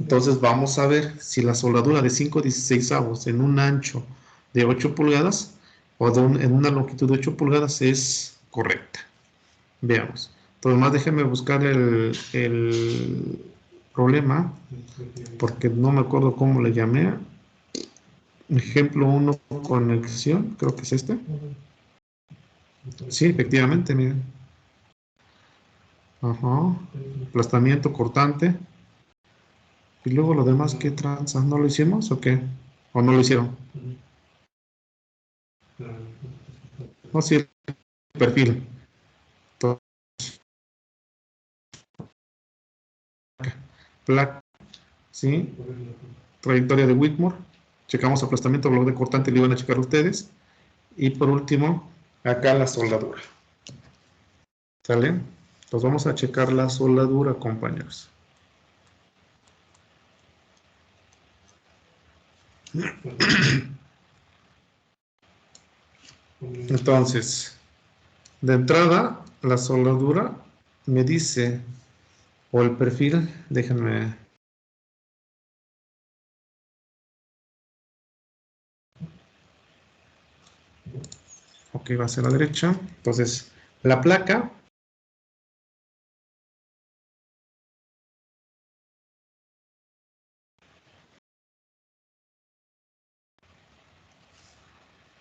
Entonces vamos a ver si la soldadura de 5/16 en un ancho de 8 pulgadas o en una longitud de 8 pulgadas es correcta. Veamos. Entonces más déjenme buscar el problema porque no me acuerdo cómo le llamé. Ejemplo 1, conexión, creo que es este. Sí, efectivamente, miren. Ajá. Aplastamiento cortante. Y luego lo demás, ¿qué tranza? ¿No lo hicimos o qué? ¿O no lo hicieron? No, sí, el perfil. Placa, ¿sí? Trayectoria de Whitmore. Checamos aplastamiento, bloque de cortante, lo iban a checar ustedes. Y por último, acá la soldadura. ¿Sale? Entonces vamos a checar la soldadura, compañeros. Entonces, de entrada, la soldadura me dice, o el perfil, déjenme. Ok, va hacia la derecha. Entonces, la placa.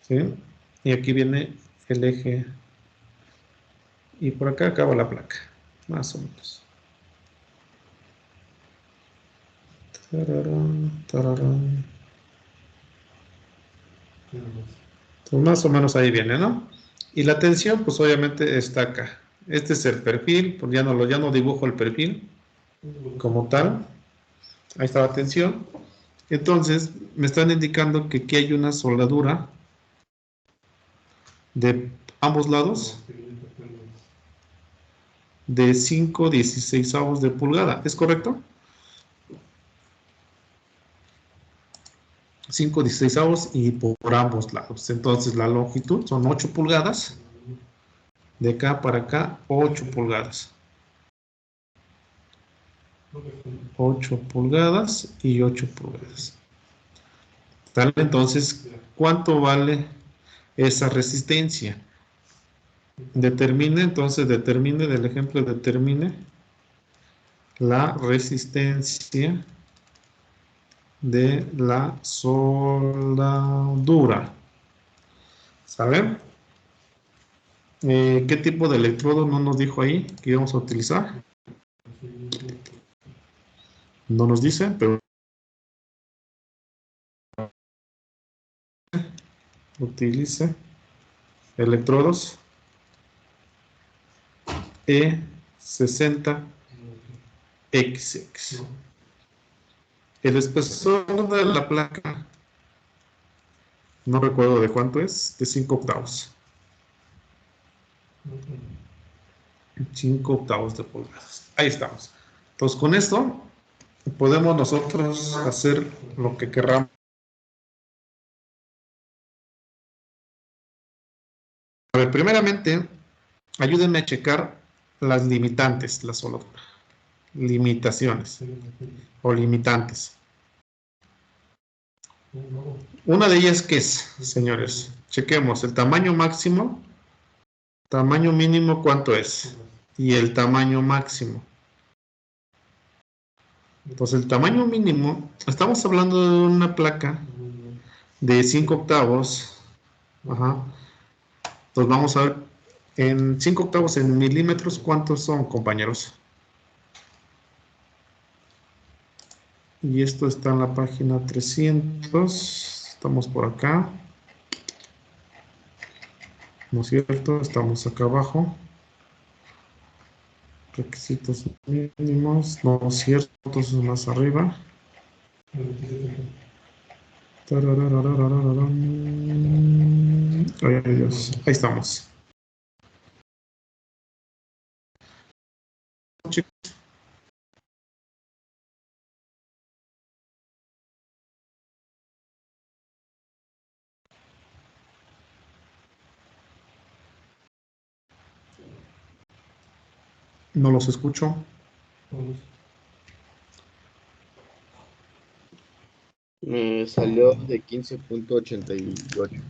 ¿Sí? Y aquí viene el eje. Y por acá acaba la placa. Más o menos. Tararán. Pues más o menos ahí viene, ¿no? Y la tensión, pues obviamente está acá. Este es el perfil, pues ya no dibujo el perfil como tal. Ahí está la tensión. Entonces, me están indicando que aquí hay una soldadura de ambos lados de 5/16 de pulgada. ¿Es correcto? 5/16 y por ambos lados. Entonces, la longitud son 8 pulgadas. De acá para acá, 8 pulgadas. 8 pulgadas y 8 pulgadas. ¿Vale? Entonces, ¿cuánto vale esa resistencia? Determine del ejemplo, determine la resistencia de la soldadura. ¿Saben? ¿Qué tipo de electrodo no nos dijo ahí que íbamos a utilizar? No nos dice, pero utilice electrodos E60XX. El espesor de la placa, no recuerdo de cuánto es, de 5 octavos. 5 octavos de pulgadas. Ahí estamos. Entonces, con esto podemos nosotros hacer lo que querramos. A ver, primeramente, ayúdenme a checar las limitantes, la soldadura. Limitaciones o limitantes. Una de ellas, ¿qué es, señores? Chequemos el tamaño máximo, tamaño mínimo, ¿cuánto es? Y el tamaño máximo. Entonces, el tamaño mínimo, estamos hablando de una placa de 5 octavos. Ajá. Entonces, vamos a ver, en 5 octavos en milímetros, ¿cuántos son, compañeros? Y esto está en la página 300. Estamos por acá. ¿No es cierto? Estamos acá abajo. Requisitos mínimos. No es cierto. Entonces más arriba. Ay, Dios. Ahí estamos. No los escucho. Me salió de 15.88.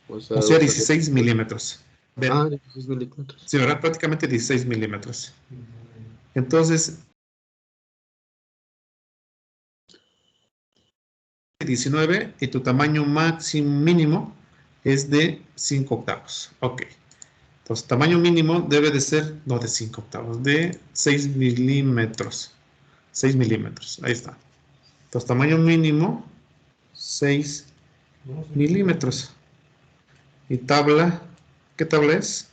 O sea, O sea, 16 milímetros. Ah, 16 milímetros. Sí, ¿verdad? Prácticamente 16 milímetros. Entonces, 19 y tu tamaño máximo mínimo es de 5 octavos. Ok. Entonces, tamaño mínimo debe de ser, no de 5 octavos, de 6 milímetros. 6 milímetros. Ahí está. Entonces, tamaño mínimo, 6 milímetros. Y tabla, ¿qué tabla es?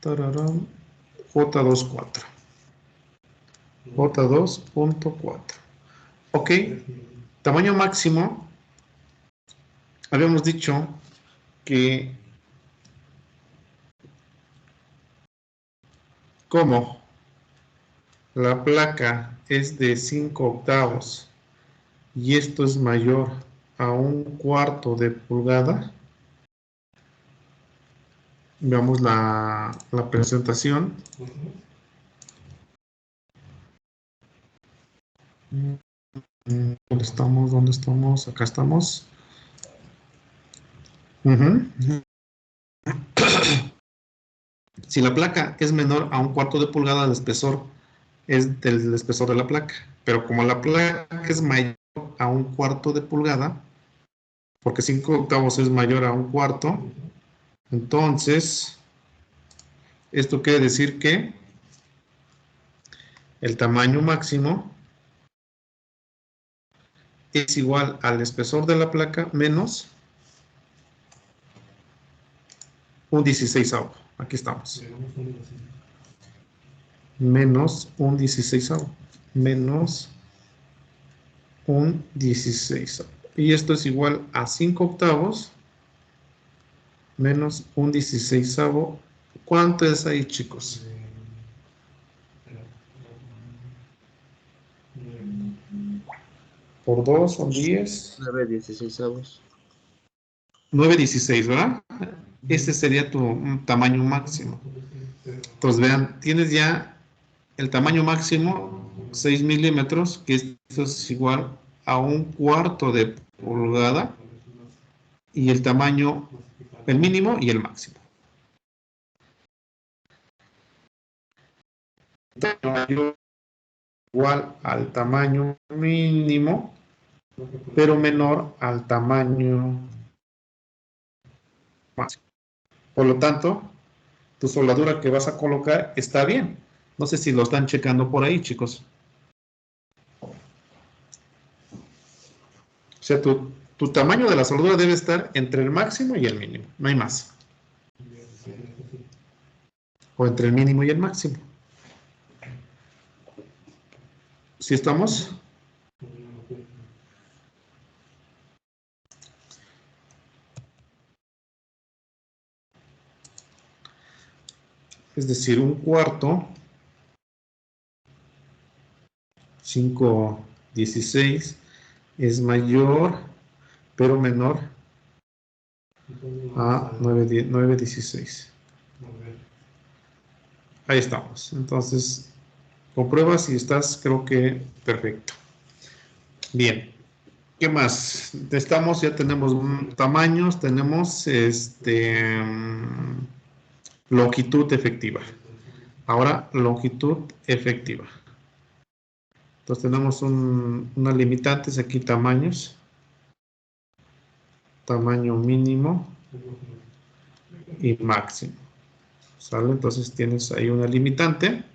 Tararán, J24. J2.4. Ok. Tamaño máximo. Habíamos dicho que como la placa es de 5 octavos y esto es mayor a 1/4 de pulgada, veamos la presentación. ¿Dónde estamos? ¿Dónde estamos? Acá estamos. Si la placa es menor a 1/4 de pulgada, el espesor es del espesor de la placa. Pero como la placa es mayor a 1/4 de pulgada, porque 5 octavos es mayor a 1/4, entonces esto quiere decir que el tamaño máximo es igual al espesor de la placa menos un 16avo. Aquí estamos. Menos un 16avo. Menos un 16avo. Y esto es igual a 5 octavos menos un 16avo. ¿Cuánto es ahí, chicos? Por 2 son 10. 9/16. 9/16, ¿verdad? Ese sería tu tamaño máximo. Entonces, vean, tienes ya el tamaño máximo, 6 milímetros, que esto es igual a 1/4 de pulgada, y el tamaño, el mínimo y el máximo. Igual al tamaño mínimo, pero menor al tamaño máximo. Por lo tanto, tu soldadura que vas a colocar está bien. No sé si lo están checando por ahí, chicos. sea, tu tamaño de la soldadura debe estar entre el máximo y el mínimo, no hay más. O entre el mínimo y el máximo. ¿Sí estamos? Es decir, un cuarto, 5/16, es mayor, pero menor a 9/16. Ahí estamos. Entonces, comprueba si estás, creo que perfecto. Bien. ¿Qué más? Ya tenemos tamaños, tenemos longitud efectiva. Ahora, longitud efectiva. Entonces tenemos unas limitantes aquí, tamaños. Tamaño mínimo y máximo. ¿Sale? Entonces tienes ahí una limitante.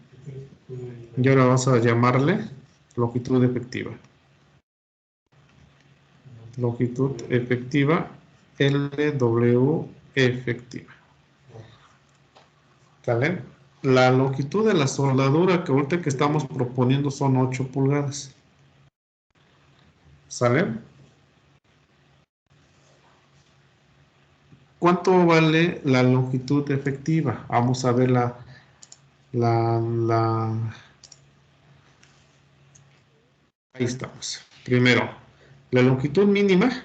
Y ahora vamos a llamarle longitud efectiva. Longitud efectiva, LW efectiva. ¿Sale? La longitud de la soldadura que ahorita que estamos proponiendo son 8 pulgadas. ¿Sale? ¿Cuánto vale la longitud efectiva? Vamos a ver ahí estamos. Primero, la longitud mínima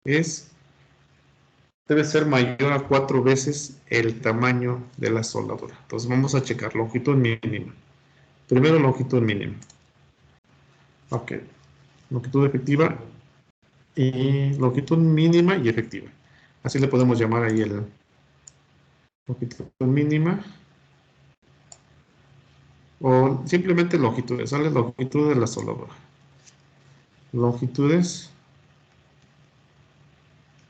debe ser mayor a 4 veces el tamaño de la soldadura. Entonces vamos a checar longitud mínima. Primero longitud mínima. Ok. Longitud efectiva y longitud mínima y efectiva. Así le podemos llamar ahí el longitud mínima o simplemente longitudes. Sale longitud de la soldadura. Longitudes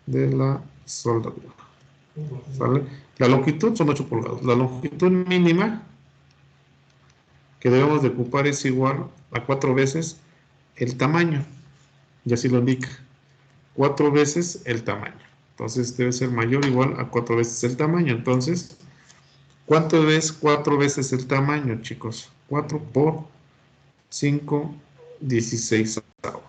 de la soldadura. ¿Sale? La longitud son 8 pulgadas. La longitud mínima que debemos de ocupar es igual a 4 veces el tamaño. Y así lo indica. 4 veces el tamaño. Entonces debe ser mayor o igual a 4 veces el tamaño. Entonces, ¿cuánto es 4 veces el tamaño, chicos? 4 por 5, 16 octavos.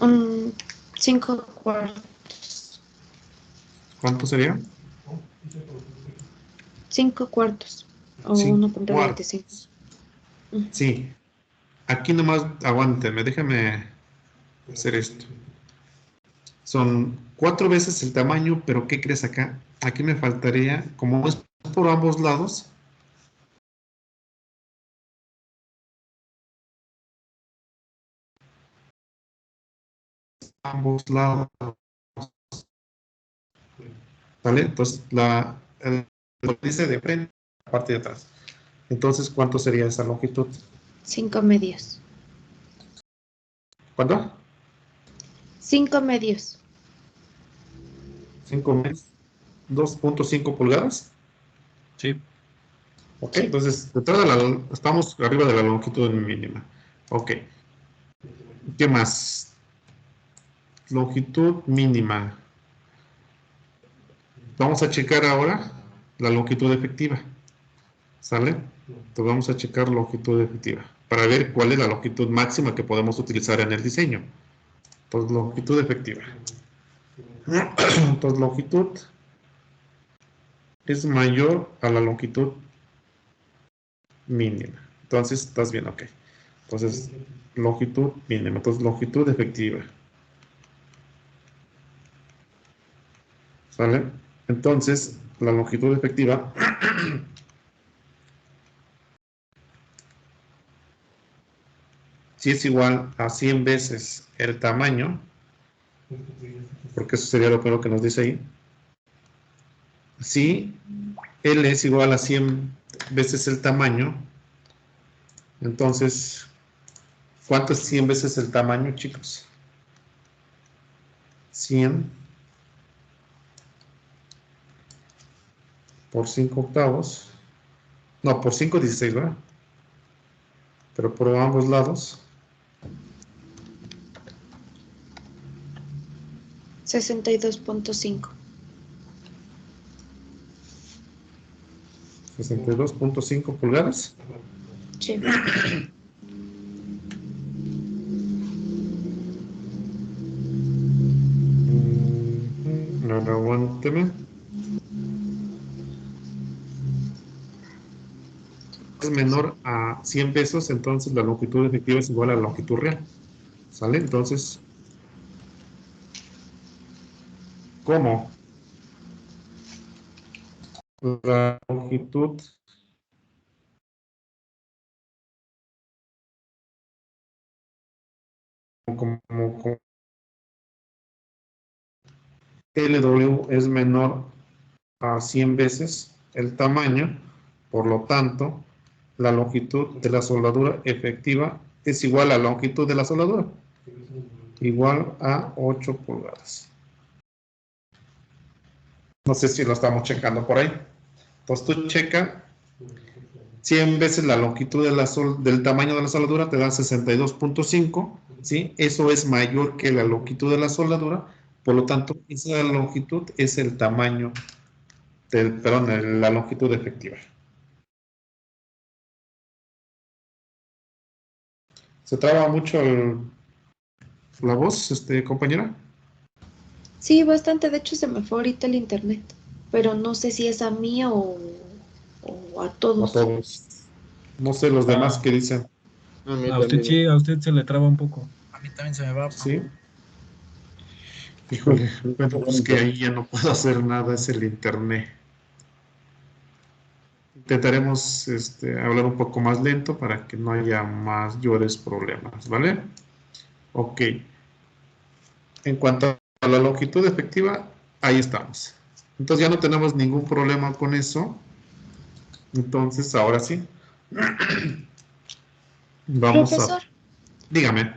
Un 5 cuartos. ¿Cuánto sería? 5 cuartos. O 5 1.25. cuartos. Sí. Aquí nomás, aguánteme, déjame hacer esto. Son 4 veces el tamaño, pero ¿qué crees acá? Aquí me faltaría, como es por ambos lados, ¿vale? Entonces, lo que dice de frente, la parte de atrás. Entonces, ¿cuánto sería esa longitud? 5 medios. ¿Cuánto? 5 medios. 5 metros, 2.5 pulgadas. Sí. Ok, Sí. entonces, estamos arriba de la longitud mínima. Ok. ¿Qué más? Longitud mínima. Vamos a checar ahora la longitud efectiva. ¿Sale? Entonces vamos a checar longitud efectiva para ver cuál es la longitud máxima que podemos utilizar en el diseño. Entonces, longitud efectiva. Entonces, longitud es mayor a la longitud mínima. Entonces, estás bien, ok. Entonces, longitud mínima. Entonces, longitud efectiva. ¿Sale? Entonces, la longitud efectiva si es igual a 100 veces el tamaño, porque eso sería lo primero que nos dice ahí. Si L es igual a 100 veces el tamaño, entonces, ¿cuánto es 100 veces el tamaño, chicos? 100 por 5 octavos. No, por 5/16, ¿verdad? pero por ambos lados. 62.5. 62.5 pulgadas. Sí. Ahora aguánteme. Es menor a 100 pesos, entonces la longitud efectiva es igual a la longitud real. ¿Sale? Entonces, ¿cómo? La longitud como LW es menor a 100 veces el tamaño, por lo tanto, la longitud de la soldadura efectiva es igual a la longitud de la soldadura, igual a 8 pulgadas. No sé si lo estamos checando por ahí. Entonces tú checa 100 veces la longitud del tamaño de la soldadura, te da 62.5, ¿sí? Eso es mayor que la longitud de la soldadura, por lo tanto, esa longitud es el tamaño perdón, la longitud efectiva. ¿Se traba mucho la voz, compañera? Sí, bastante. De hecho, se me fue ahorita el internet. Pero no sé si es a mí o a A todos. todos. No sé los demás qué dicen. A mí A usted también. sí, a usted se le traba un poco. A mí también se me va. ¿Sí? Híjole, bueno, pues que ahí ya no puedo hacer nada, es el internet. Intentaremos hablar un poco más lento para que no haya mayores problemas, ¿vale? Ok. En cuanto a la longitud efectiva, ahí estamos. Entonces ya no tenemos ningún problema con eso. Entonces, ahora sí. Vamos a... Profesor, Dígame.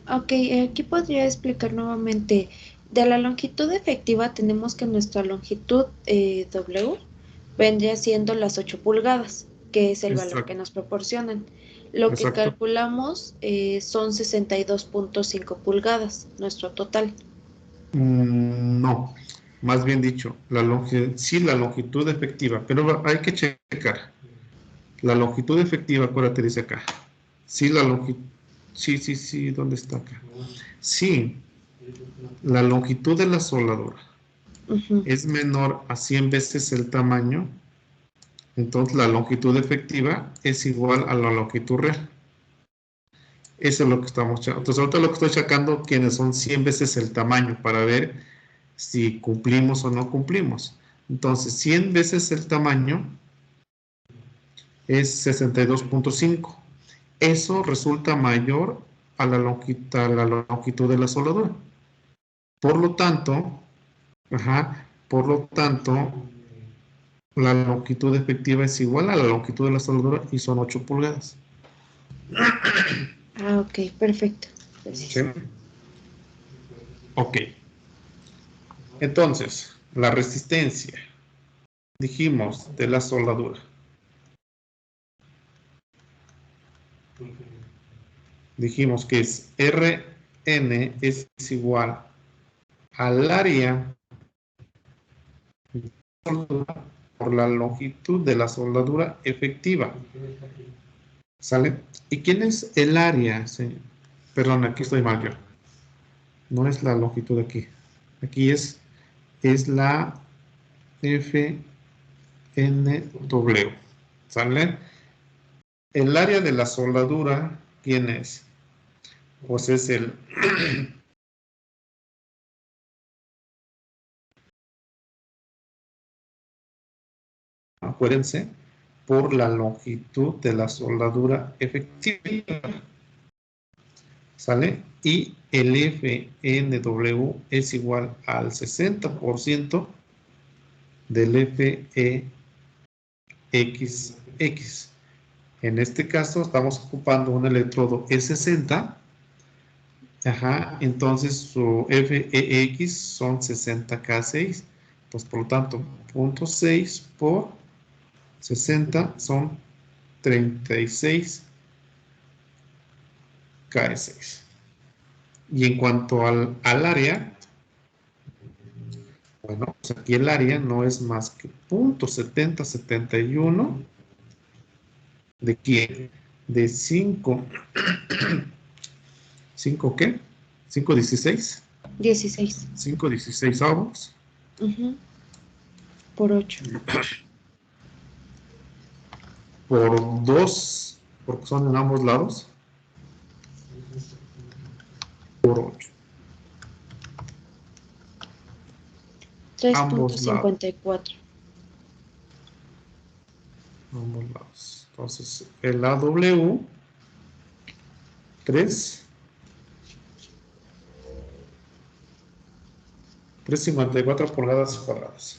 ok, aquí podría explicar nuevamente. De la longitud efectiva tenemos que nuestra longitud W vendría siendo las 8 pulgadas, que es el valor Exacto. que nos proporcionan. Lo que Exacto. calculamos son 62.5 pulgadas, nuestro total. No, más bien dicho, sí, la longitud efectiva, pero hay que checar. La longitud efectiva, acuérdate, dice acá. Sí, la longitud, sí, ¿dónde está acá? Sí, la longitud de la soldadura Ujú. es menor a 100 veces el tamaño, entonces la longitud efectiva es igual a la longitud real. Eso es lo que estamos checando. Entonces, ahorita lo que estoy checando, quienes son 100 veces el tamaño para ver si cumplimos o no cumplimos. Entonces, 100 veces el tamaño es 62.5. Eso resulta mayor a la longitud de la soldadura. Por lo tanto, la longitud efectiva es igual a la longitud de la soldadura y son 8 pulgadas. Ah, ok, perfecto. Gracias. ¿Sí? Ok. Entonces, la resistencia, dijimos, de la soldadura. Dijimos que es Rn es igual al área por la longitud de la soldadura efectiva. ¿Sale? ¿Y quién es el área? Sí. Perdón, aquí estoy mal yo. No es la longitud aquí. Aquí es la FNW. ¿Sale? El área de la soldadura, ¿quién es? Pues es el... Acuérdense, por la longitud de la soldadura efectiva. ¿Sale? Y el FNW es igual al 60% del FEXX. En este caso estamos ocupando un electrodo E60. Entonces su FEX son 60K6. Pues por lo tanto, 0.6 por 60 son 36 cae 6. Y en cuanto al área, bueno, pues aquí el área no es más que .7071 ¿de quién? De 5. ¿5 qué? 516. 16. 516 avos. Ujú. Por 8. Por 2, porque son en ambos lados. Por 8. Ambos lados. 3.54. Ambos lados. Entonces, el AW 354 pulgadas cuadradas.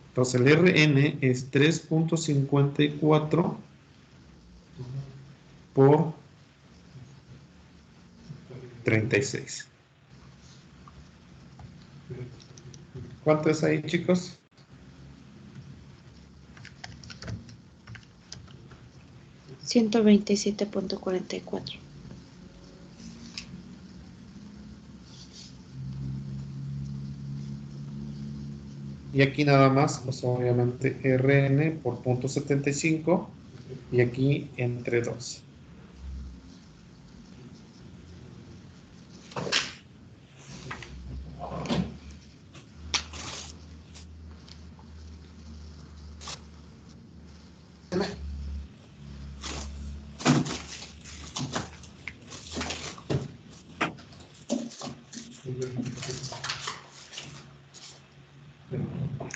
Entonces, el RN es 3.54 por 36. ¿Cuánto es ahí, chicos? 127.44. Y aquí nada más, pues obviamente RN por .75 y aquí entre 2.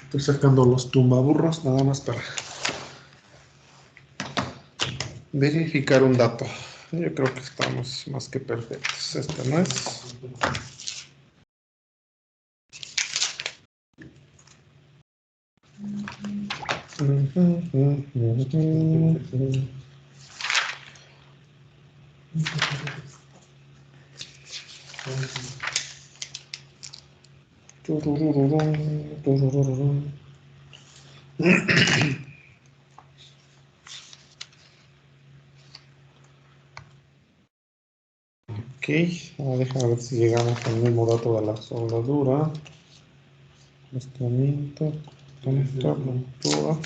Estoy sacando los tumbaburros nada más para verificar un dato. Yo creo que estamos más que perfectos. Este no es. Ok, déjame ver si llegamos al mismo dato de la soldadura. Estamento, montura.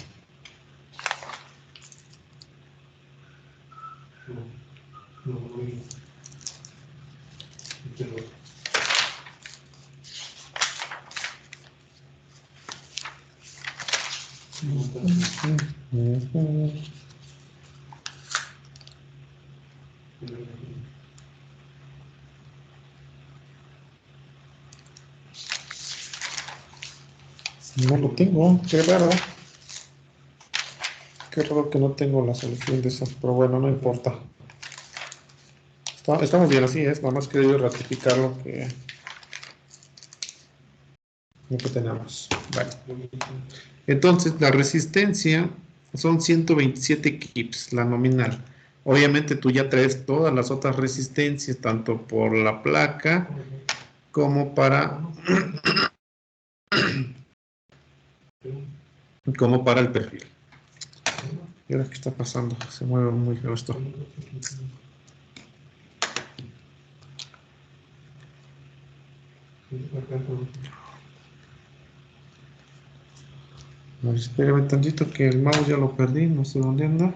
No lo tengo, qué raro. Qué raro que no tengo la solución de eso, pero bueno, no importa. Estamos bien así, es nada más quería ratificar lo que tenemos. Vale. Entonces, la resistencia son 127 kips, la nominal. Obviamente tú ya traes todas las otras resistencias, tanto por la placa como para el perfil. ¿Y ahora qué está pasando? Se mueve muy feo esto. A ver, espérame tantito que el mouse ya lo perdí, no sé dónde anda.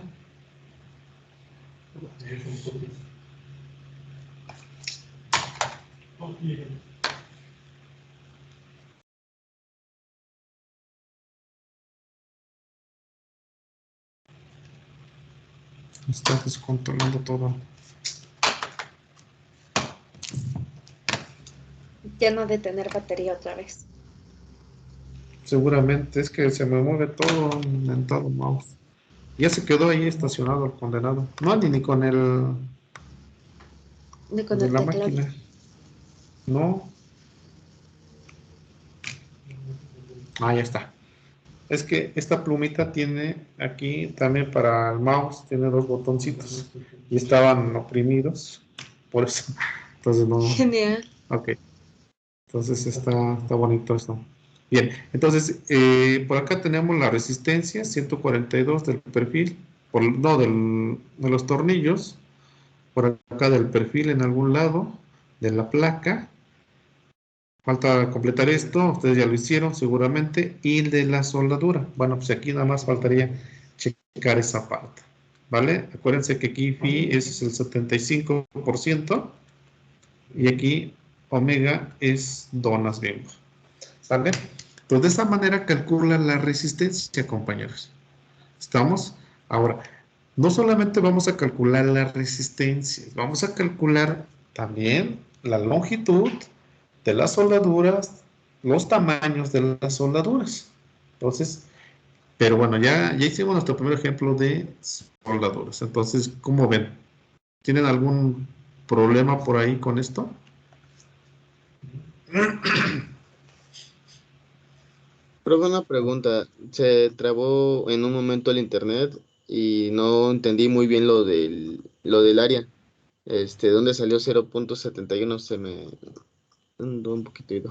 Está descontrolando todo. Ya no de tener batería otra vez. Seguramente es que se me mueve todo inventado mouse. Ya se quedó ahí estacionado el condenado. No ande ni con el Con de el la teclado. máquina. No. Ah, ya está. Es que esta plumita tiene aquí también para el mouse, tiene 2 botoncitos y estaban oprimidos, por eso. Entonces no. Genial. Ok. Entonces está bonito esto. Bien, entonces por acá tenemos la resistencia 142 del perfil no, de los tornillos, por acá del perfil en algún lado, de la placa. Falta completar esto, ustedes ya lo hicieron seguramente, y el de la soldadura. Bueno, pues aquí nada más faltaría checar esa parte, ¿vale? Acuérdense que aquí phi es el 75% y aquí omega es donas bimbo, ¿sale? Pues de esta manera calcula la resistencia, compañeros. ¿Estamos? Ahora, no solamente vamos a calcular la resistencia, vamos a calcular también la longitud de las soldaduras, los tamaños de las soldaduras. Entonces, pero bueno, ya hicimos nuestro primer ejemplo de soldaduras. Entonces, ¿cómo ven? ¿Tienen algún problema por ahí con esto? Pero una pregunta, se trabó en un momento el internet y no entendí muy bien lo del área. ¿Dónde salió 0.71? Se me andó un poquito ido.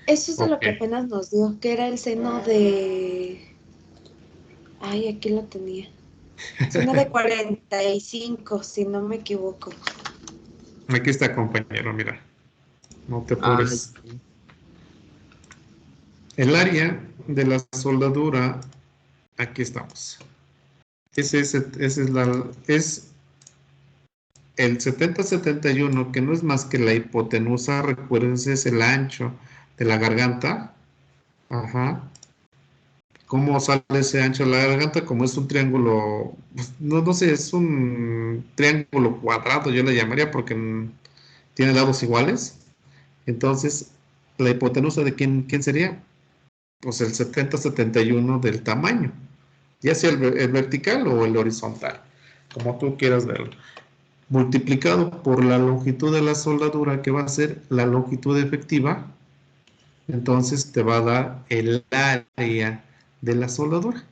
Eso es de lo Ok. que apenas nos dio, que era el seno de... Ay, aquí lo tenía. Seno de 45, si no me equivoco. Aquí está, compañero, mira. No te Ah, apures. El área de la soldadura, aquí estamos. Ese es el 70-71, que no es más que la hipotenusa, recuérdense, es el ancho de la garganta. Ajá. ¿Cómo sale ese ancho de la garganta? Como es un triángulo, pues, no sé, es un triángulo cuadrado, yo le llamaría, porque tiene lados iguales. Entonces, la hipotenusa de quién sería? Pues el 70-71 del tamaño, ya sea el vertical o el horizontal, como tú quieras verlo, multiplicado por la longitud de la soldadura, que va a ser la longitud efectiva. Entonces te va a dar el área de la soldadura.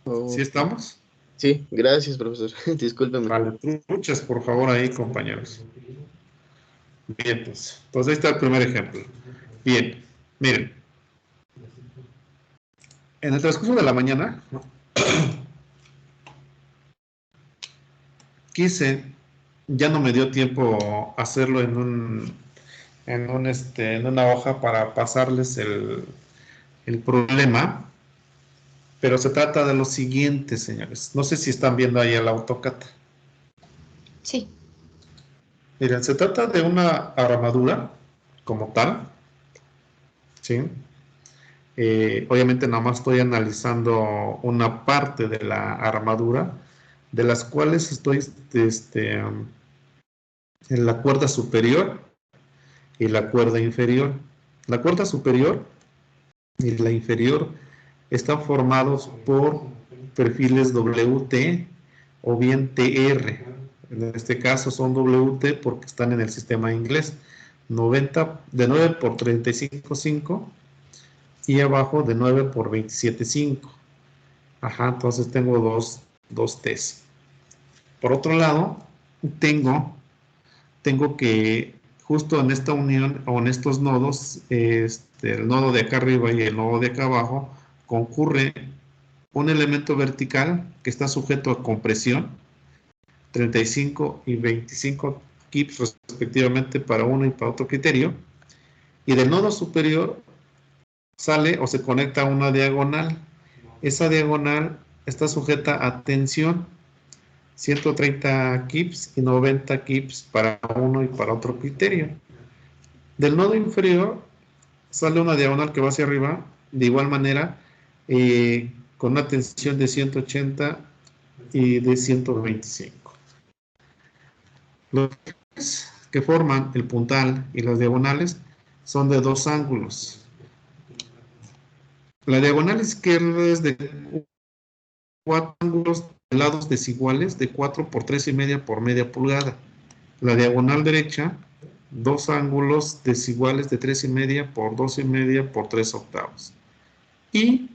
¿Sí ok. estamos? Sí, gracias, profesor. Discúlpeme. Vale, truchas, por favor, ahí, compañeros. Bien, pues. Entonces ahí está el primer ejemplo. Bien, miren. En el transcurso de la mañana, quise, ya no me dio tiempo hacerlo en una hoja para pasarles el problema, pero se trata de lo siguiente, señores. No sé si están viendo ahí el AutoCAD. Sí. Miren, se trata de una armadura como tal, ¿sí? Obviamente nada más estoy analizando una parte de la armadura, de las cuales estoy en la cuerda superior y la cuerda inferior. La cuerda superior y la inferior están formados por perfiles WT o bien TR. En este caso son WT porque están en el sistema inglés. 90, de 9 por 35,5 y abajo de 9 por 27,5. Ajá, entonces tengo dos T's. Por otro lado, tengo que justo en esta unión o en estos nodos, el nodo de acá arriba y el nodo de acá abajo, concurre un elemento vertical que está sujeto a compresión, 35 y 25 kips respectivamente para uno y para otro criterio, y del nodo superior sale o se conecta a una diagonal. Esa diagonal está sujeta a tensión, 130 kips y 90 kips para uno y para otro criterio. Del nodo inferior sale una diagonal que va hacia arriba, de igual manera, con una tensión de 180 y de 125. Los que forman el puntal y las diagonales son de dos ángulos. La diagonal izquierda es de 4 ángulos de lados desiguales de 4 por 3,5 por media pulgada. La diagonal derecha, dos ángulos desiguales de 3,5 por 2,5 por 3 octavos. Y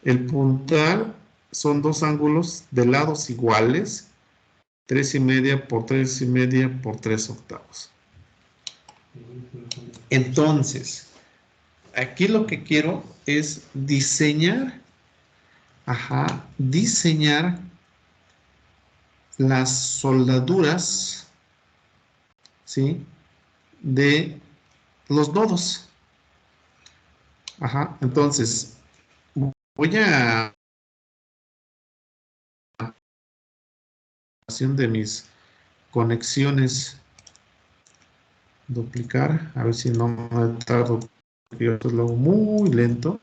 el puntal son dos ángulos de lados iguales, 3,5 por 3,5 por 3 octavos. Entonces, aquí lo que quiero es diseñar diseñar las soldaduras, ¿sí?, de los nodos. Entonces, voy a de mis conexiones, duplicar, a ver si no me tardo, porque yo lo hago muy lento,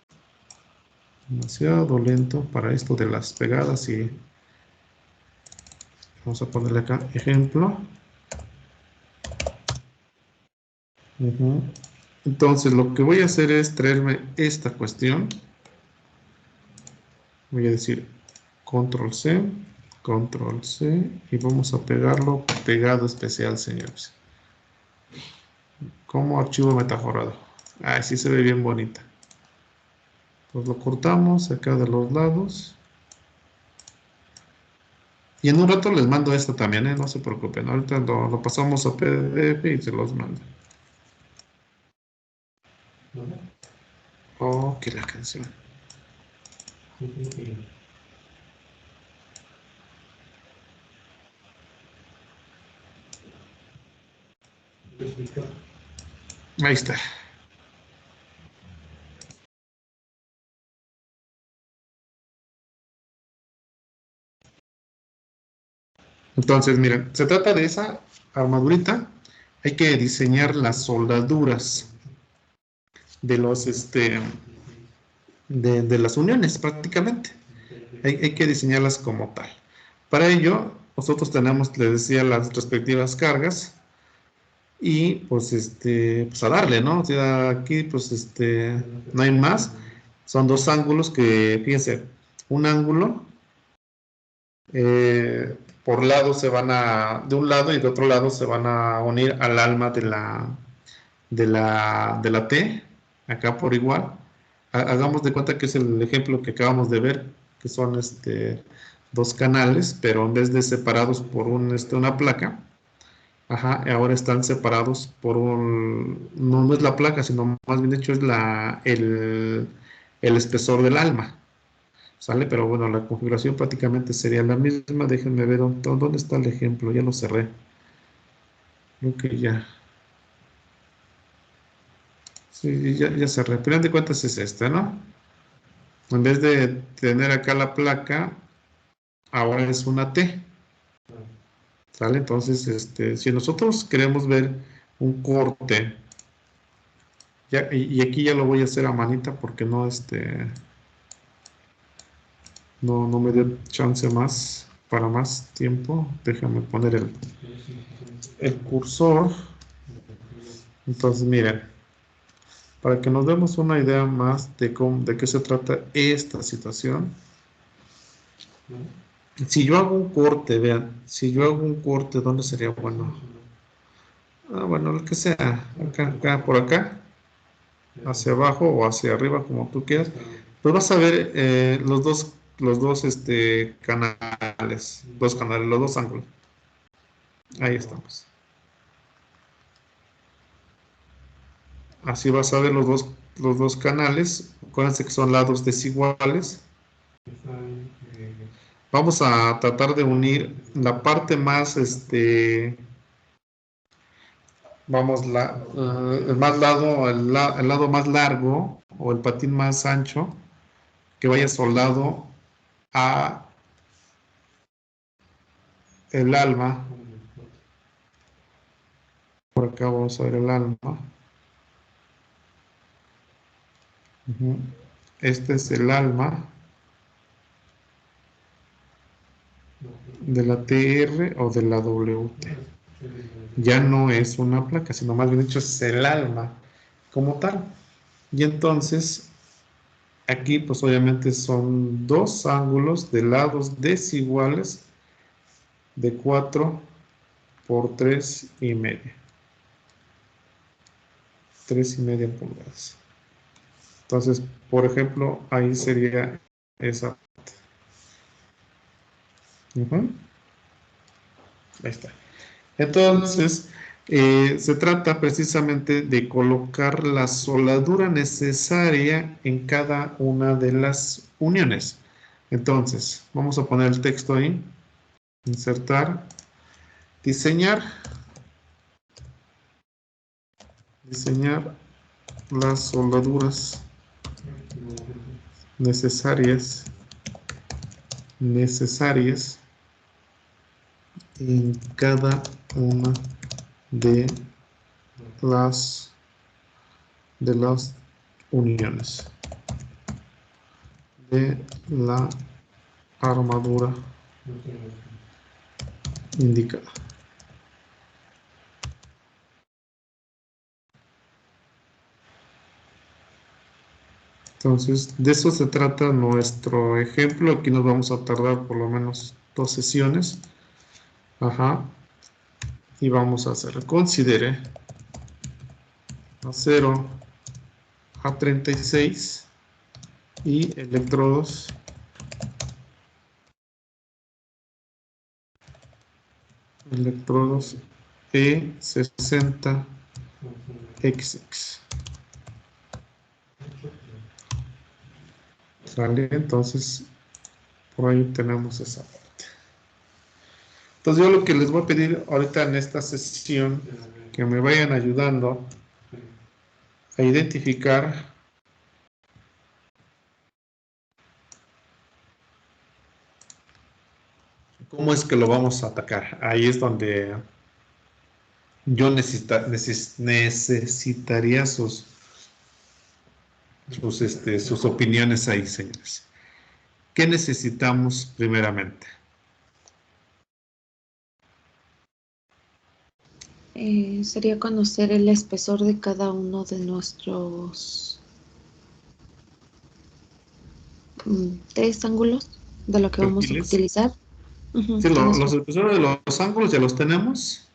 demasiado lento para esto de las pegadas. Y vamos a ponerle acá ejemplo. Entonces lo que voy a hacer es traerme esta cuestión. Voy a decir control C y vamos a pegarlo pegado especial, señores, como archivo metaforado. Así se ve bien bonita. Pues lo cortamos acá de los lados. Y en un rato les mando esto también, no se preocupen. Ahorita lo pasamos a PDF y se los mando. Oh, que la canción. Ahí está. Entonces, miren, se trata de esa armadurita. Hay que diseñar las soldaduras de los, de las uniones, prácticamente. Hay que diseñarlas como tal. Para ello, nosotros tenemos, les decía, las respectivas cargas. Y pues, pues a darle, ¿no? O sea, aquí, pues, no hay más. Son dos ángulos que, fíjense, un ángulo por lado se van a, de un lado y de otro lado se van a unir al alma de la T, acá por igual. Hagamos de cuenta que es el ejemplo que acabamos de ver, que son dos canales, pero en vez de separados por una placa, ahora están separados por no es la placa, sino más bien hecho es el espesor del alma. ¿Sale? Pero bueno, la configuración prácticamente sería la misma. Déjenme ver dónde está el ejemplo. Ya lo cerré. Creo que ya. Sí, ya cerré. Pero al de cuentas es esta, ¿no? En vez de tener acá la placa, ahora es una T. ¿Sale? Entonces, si nosotros queremos ver un corte, y aquí ya lo voy a hacer a manita porque no, no me dio chance más, para más tiempo. Déjame poner el cursor. Entonces, miren, para que nos demos una idea más de qué se trata esta situación. Si yo hago un corte, vean, si yo hago un corte, ¿dónde sería bueno? Bueno, el que sea, acá, por acá, hacia abajo o hacia arriba, como tú quieras. Pues vas a ver los dos canales, los dos ángulos. Ahí estamos. Así vas a ver los dos canales. Acuérdense que son lados desiguales. Vamos a tratar de unir la parte más, vamos, el lado más largo o el patín más ancho que vaya soldado a el alma. Por acá vamos a ver el alma. Este es el alma de la TR o de la WT. Ya no es una placa, sino más bien dicho es el alma como tal. Y entonces, aquí pues obviamente son dos ángulos de lados desiguales de 4 por 3,5. 3,5 pulgadas. Entonces, por ejemplo, ahí sería esa parte. Ahí está. Entonces, se trata precisamente de colocar la soldadura necesaria en cada una de las uniones. Entonces, vamos a poner el texto ahí. Insertar. Diseñar. Diseñar las soldaduras necesarias en cada una de las uniones de la armadura indicada. Entonces, de eso se trata nuestro ejemplo. Aquí nos vamos a tardar por lo menos 2 sesiones. Ajá. Y vamos a hacer, considere acero A36 y electrodos E60XX. ¿Sale? Entonces, por ahí tenemos esa parte. Entonces, yo lo que les voy a pedir ahorita en esta sesión, que me vayan ayudando a identificar cómo es que lo vamos a atacar. Ahí es donde yo necesitaría sus opiniones ahí, señores. ¿Qué necesitamos primeramente? Sería conocer el espesor de cada uno de nuestros tres ángulos de lo que vamos a Perfiles. utilizar. Sí, los espesores de los ángulos ya los tenemos.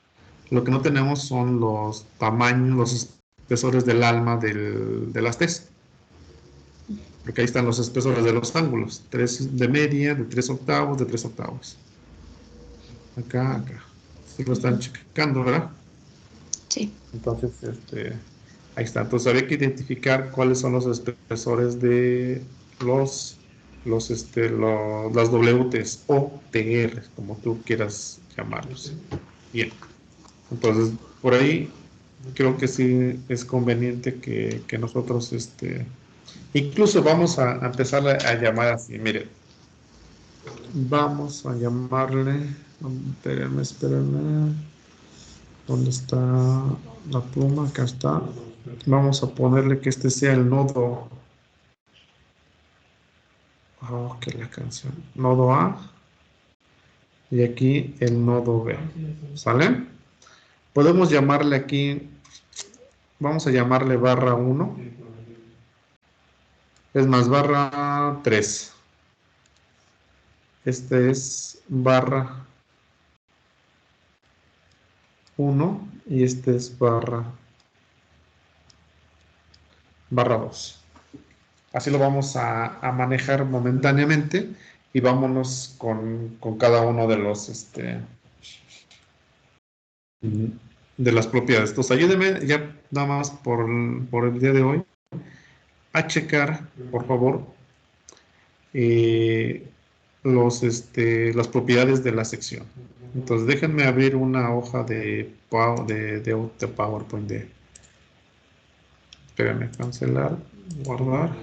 Lo que no tenemos son los tamaños, los espesores del alma de las T's. Porque ahí están los espesores de los ángulos. 3 de media, de 3 octavos, de 3 octavos. Acá, acá. Sí lo están checando, ¿verdad? Sí. Entonces, ahí está. Entonces había que identificar cuáles son los espesores de las WTs o TR, como tú quieras llamarlos. Bien. Entonces, por ahí creo que sí es conveniente que nosotros, incluso vamos a empezar a llamar así. Miren, vamos a llamarle, espérenme. ¿Dónde está la pluma? Acá está. Vamos a ponerle que este sea el nodo. Oh, que la canción. Nodo A. Y aquí el nodo B. ¿Sale? Podemos llamarle aquí. Vamos a llamarle barra 1. Es más, barra 3. Este es barra 1. Y este es barra 2. Así lo vamos a manejar momentáneamente y vámonos con cada uno de los de las propiedades. Entonces ayúdenme ya nada más por el día de hoy a checar, por favor, las propiedades de la sección. Entonces déjenme abrir una hoja de PowerPoint espérenme, cancelar, guardar.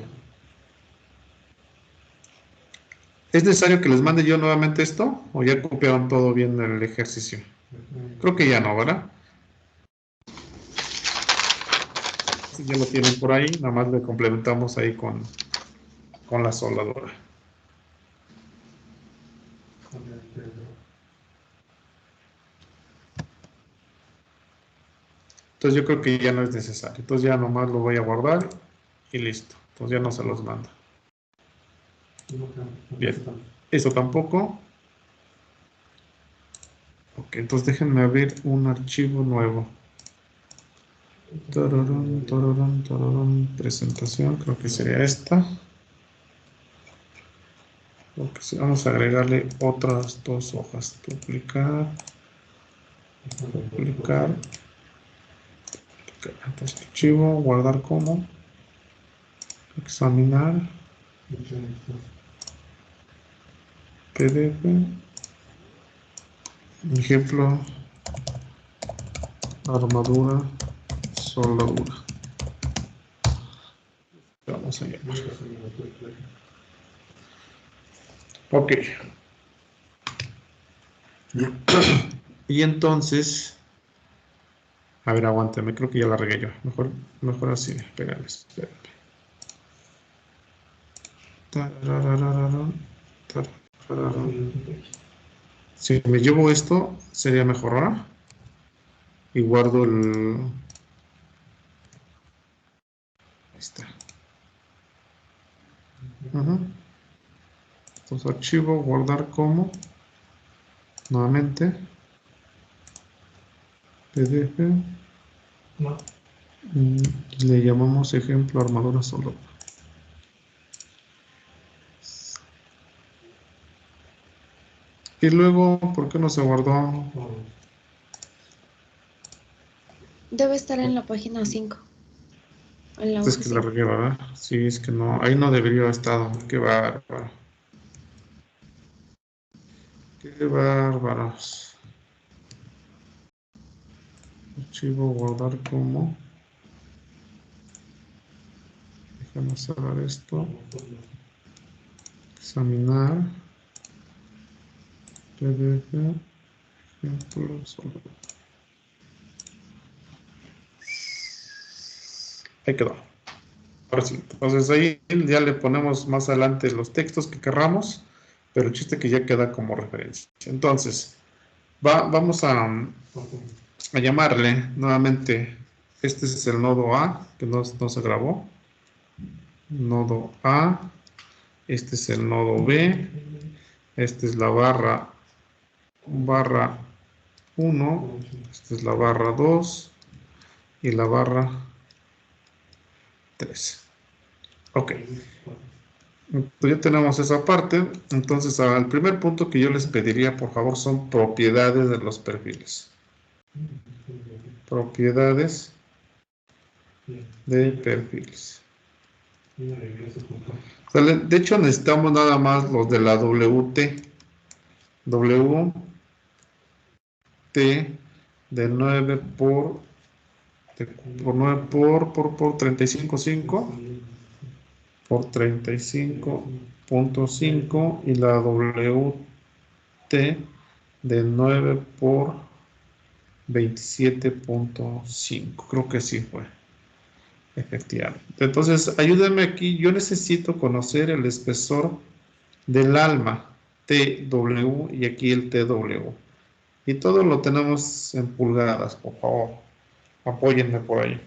¿Es necesario que les mande yo nuevamente esto? ¿O ya copiaron todo bien en el ejercicio? Creo que ya no, ¿verdad? Si ya lo tienen por ahí, nada más le complementamos ahí con la soldadura. Entonces yo creo que ya no es necesario. Entonces ya nomás lo voy a guardar y listo. Entonces ya no se los mando. Bien. Eso tampoco. Ok, entonces déjenme abrir un archivo nuevo. Tararán, tararán, tararán. Presentación, creo que sería esta. Okay, sí, vamos a agregarle otras 2 hojas. Duplicar. Entonces archivo, guardar como. Examinar. PDF. Ejemplo, armadura, soldadura. Vamos a llamar. Ok. Y entonces, a ver, aguántame, creo que ya la regué yo. Mejor así, espérame. Si me llevo esto, sería mejor ahora. Y guardo el... Ahí está. Entonces, archivo, guardar como. Nuevamente. PDF. No. Le llamamos ejemplo armadura solo. Y luego, ¿por qué no se guardó? Debe estar en la página 5. En la Es hoja que la 5. regué, ¿verdad? Sí, es que no, ahí no debería haber estado. Qué bárbaro. Qué bárbaros. Archivo, guardar como. Déjame cerrar esto. Examinar. PDF. Ejemplo solo. Ahí quedó. Ahora sí. Entonces ahí ya le ponemos más adelante los textos que querramos, pero el chiste que ya queda como referencia. Entonces, vamos a llamarle nuevamente. Este es el nodo A, que no se grabó. Nodo A. Este es el nodo B. Esta es la barra 1. Esta es la barra 2. Y la barra 3. Ok. Pues ya tenemos esa parte. Entonces, al primer punto que yo les pediría, por favor, son propiedades de los perfiles. Propiedades de perfiles. De hecho, necesitamos nada más los de la WT. WT de 9 por 9 por 35.5 por 35.5 y la WT de 9 por 27.5. Creo que sí fue. Efectivamente. Entonces, ayúdenme aquí. Yo necesito conocer el espesor del alma. TW y aquí el TW. Y todo lo tenemos en pulgadas, por favor. Apóyenme por ahí.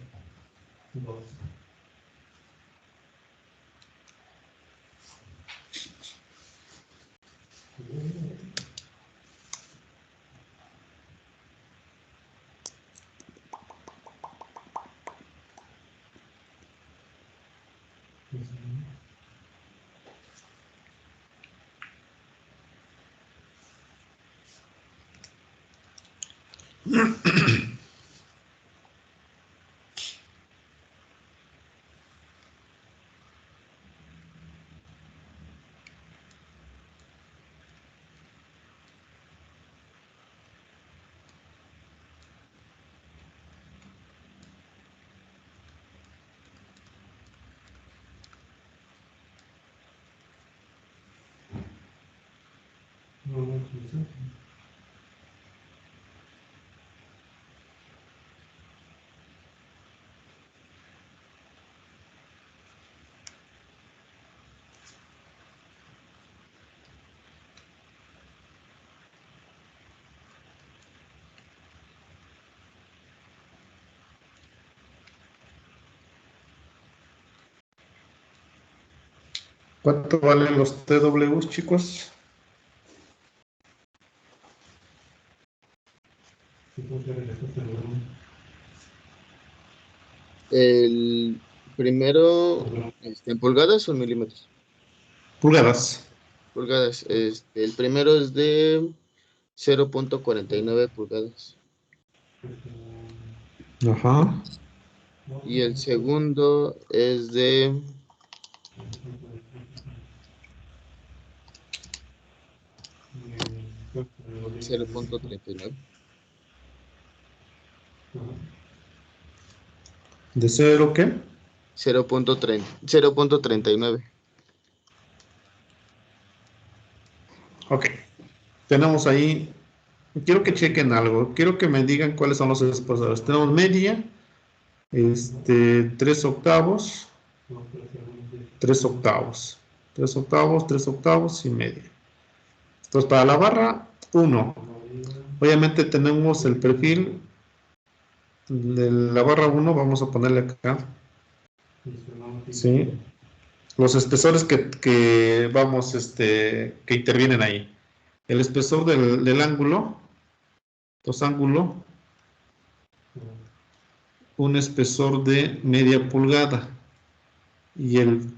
¿Cuánto valen los TWs, chicos? El primero, ¿en pulgadas o en milímetros? Pulgadas. Pulgadas. El primero es de 0.49 pulgadas. Ajá. Y el segundo es de 0.39. ¿De 0 qué? 0.39. Ok. Tenemos ahí, quiero que chequen algo, quiero que me digan cuáles son los espesores. Tenemos media, 3 octavos, 3 octavos, 3 octavos, 3 octavos y media. Entonces, para la barra 1, obviamente tenemos el perfil de la barra 1, vamos a ponerle acá, ¿sí? Los espesores que vamos, que intervienen ahí. El espesor del ángulo, ángulo, un espesor de media pulgada y el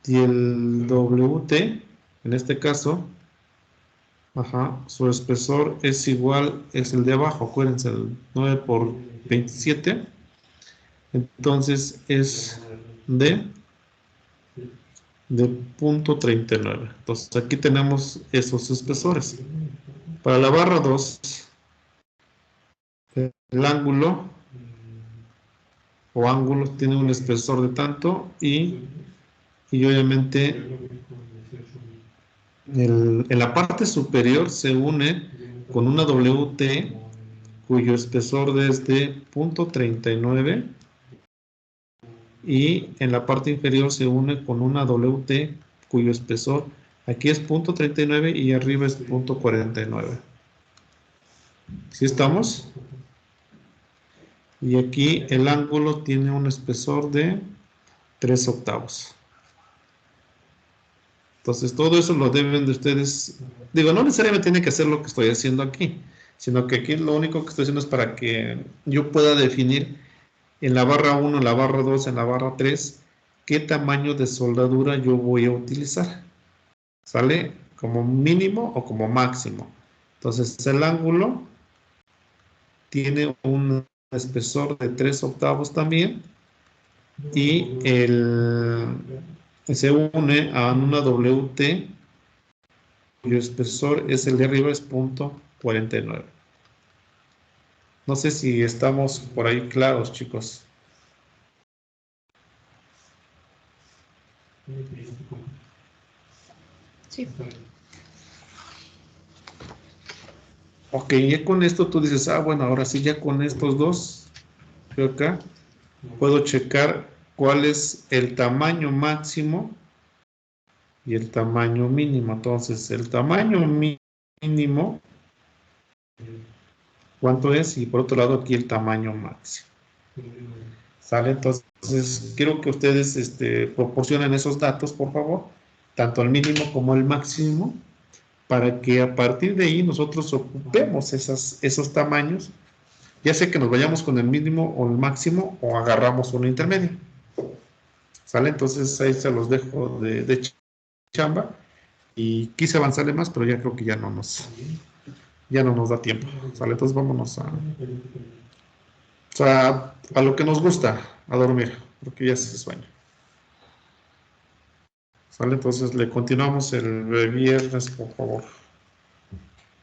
WT, en este caso, su espesor es igual, es el de abajo, acuérdense, el 9 por 27, entonces es de 0.39. Entonces aquí tenemos esos espesores. Para la barra 2, el ángulo o ángulo tiene un espesor de tanto y obviamente en la parte superior se une con una WT cuyo espesor es de 0.39 y en la parte inferior se une con una WT cuyo espesor aquí es 0.39 y arriba es 0.49. ¿Sí estamos? Y aquí el ángulo tiene un espesor de 3 octavos. Entonces todo eso lo deben de ustedes, digo, no necesariamente tienen que hacer lo que estoy haciendo aquí, sino que aquí lo único que estoy haciendo es para que yo pueda definir en la barra 1, en la barra 2, en la barra 3, qué tamaño de soldadura yo voy a utilizar. ¿Sale? Como mínimo o como máximo. Entonces el ángulo tiene un espesor de 3 octavos también y se une a una WT cuyo espesor es el de arriba, es 0.49. No sé si estamos por ahí claros, chicos. Sí. Ok, ya con esto tú dices, bueno, ahora sí, ya con estos dos, creo acá, puedo checar cuál es el tamaño máximo y el tamaño mínimo. Entonces, el tamaño mínimo, ¿cuánto es? Y por otro lado, aquí el tamaño máximo. ¿Sale? Entonces, quiero que ustedes proporcionen esos datos, por favor, tanto el mínimo como el máximo, para que a partir de ahí nosotros ocupemos esos tamaños, ya sea que nos vayamos con el mínimo o el máximo o agarramos uno intermedio. ¿Sale? Entonces ahí se los dejo de chamba y quise avanzarle más, pero ya creo que ya no nos da tiempo. ¿Sale? Entonces vámonos a lo que nos gusta, a dormir, porque ya se sueña. ¿Sale? Entonces le continuamos el viernes, por favor.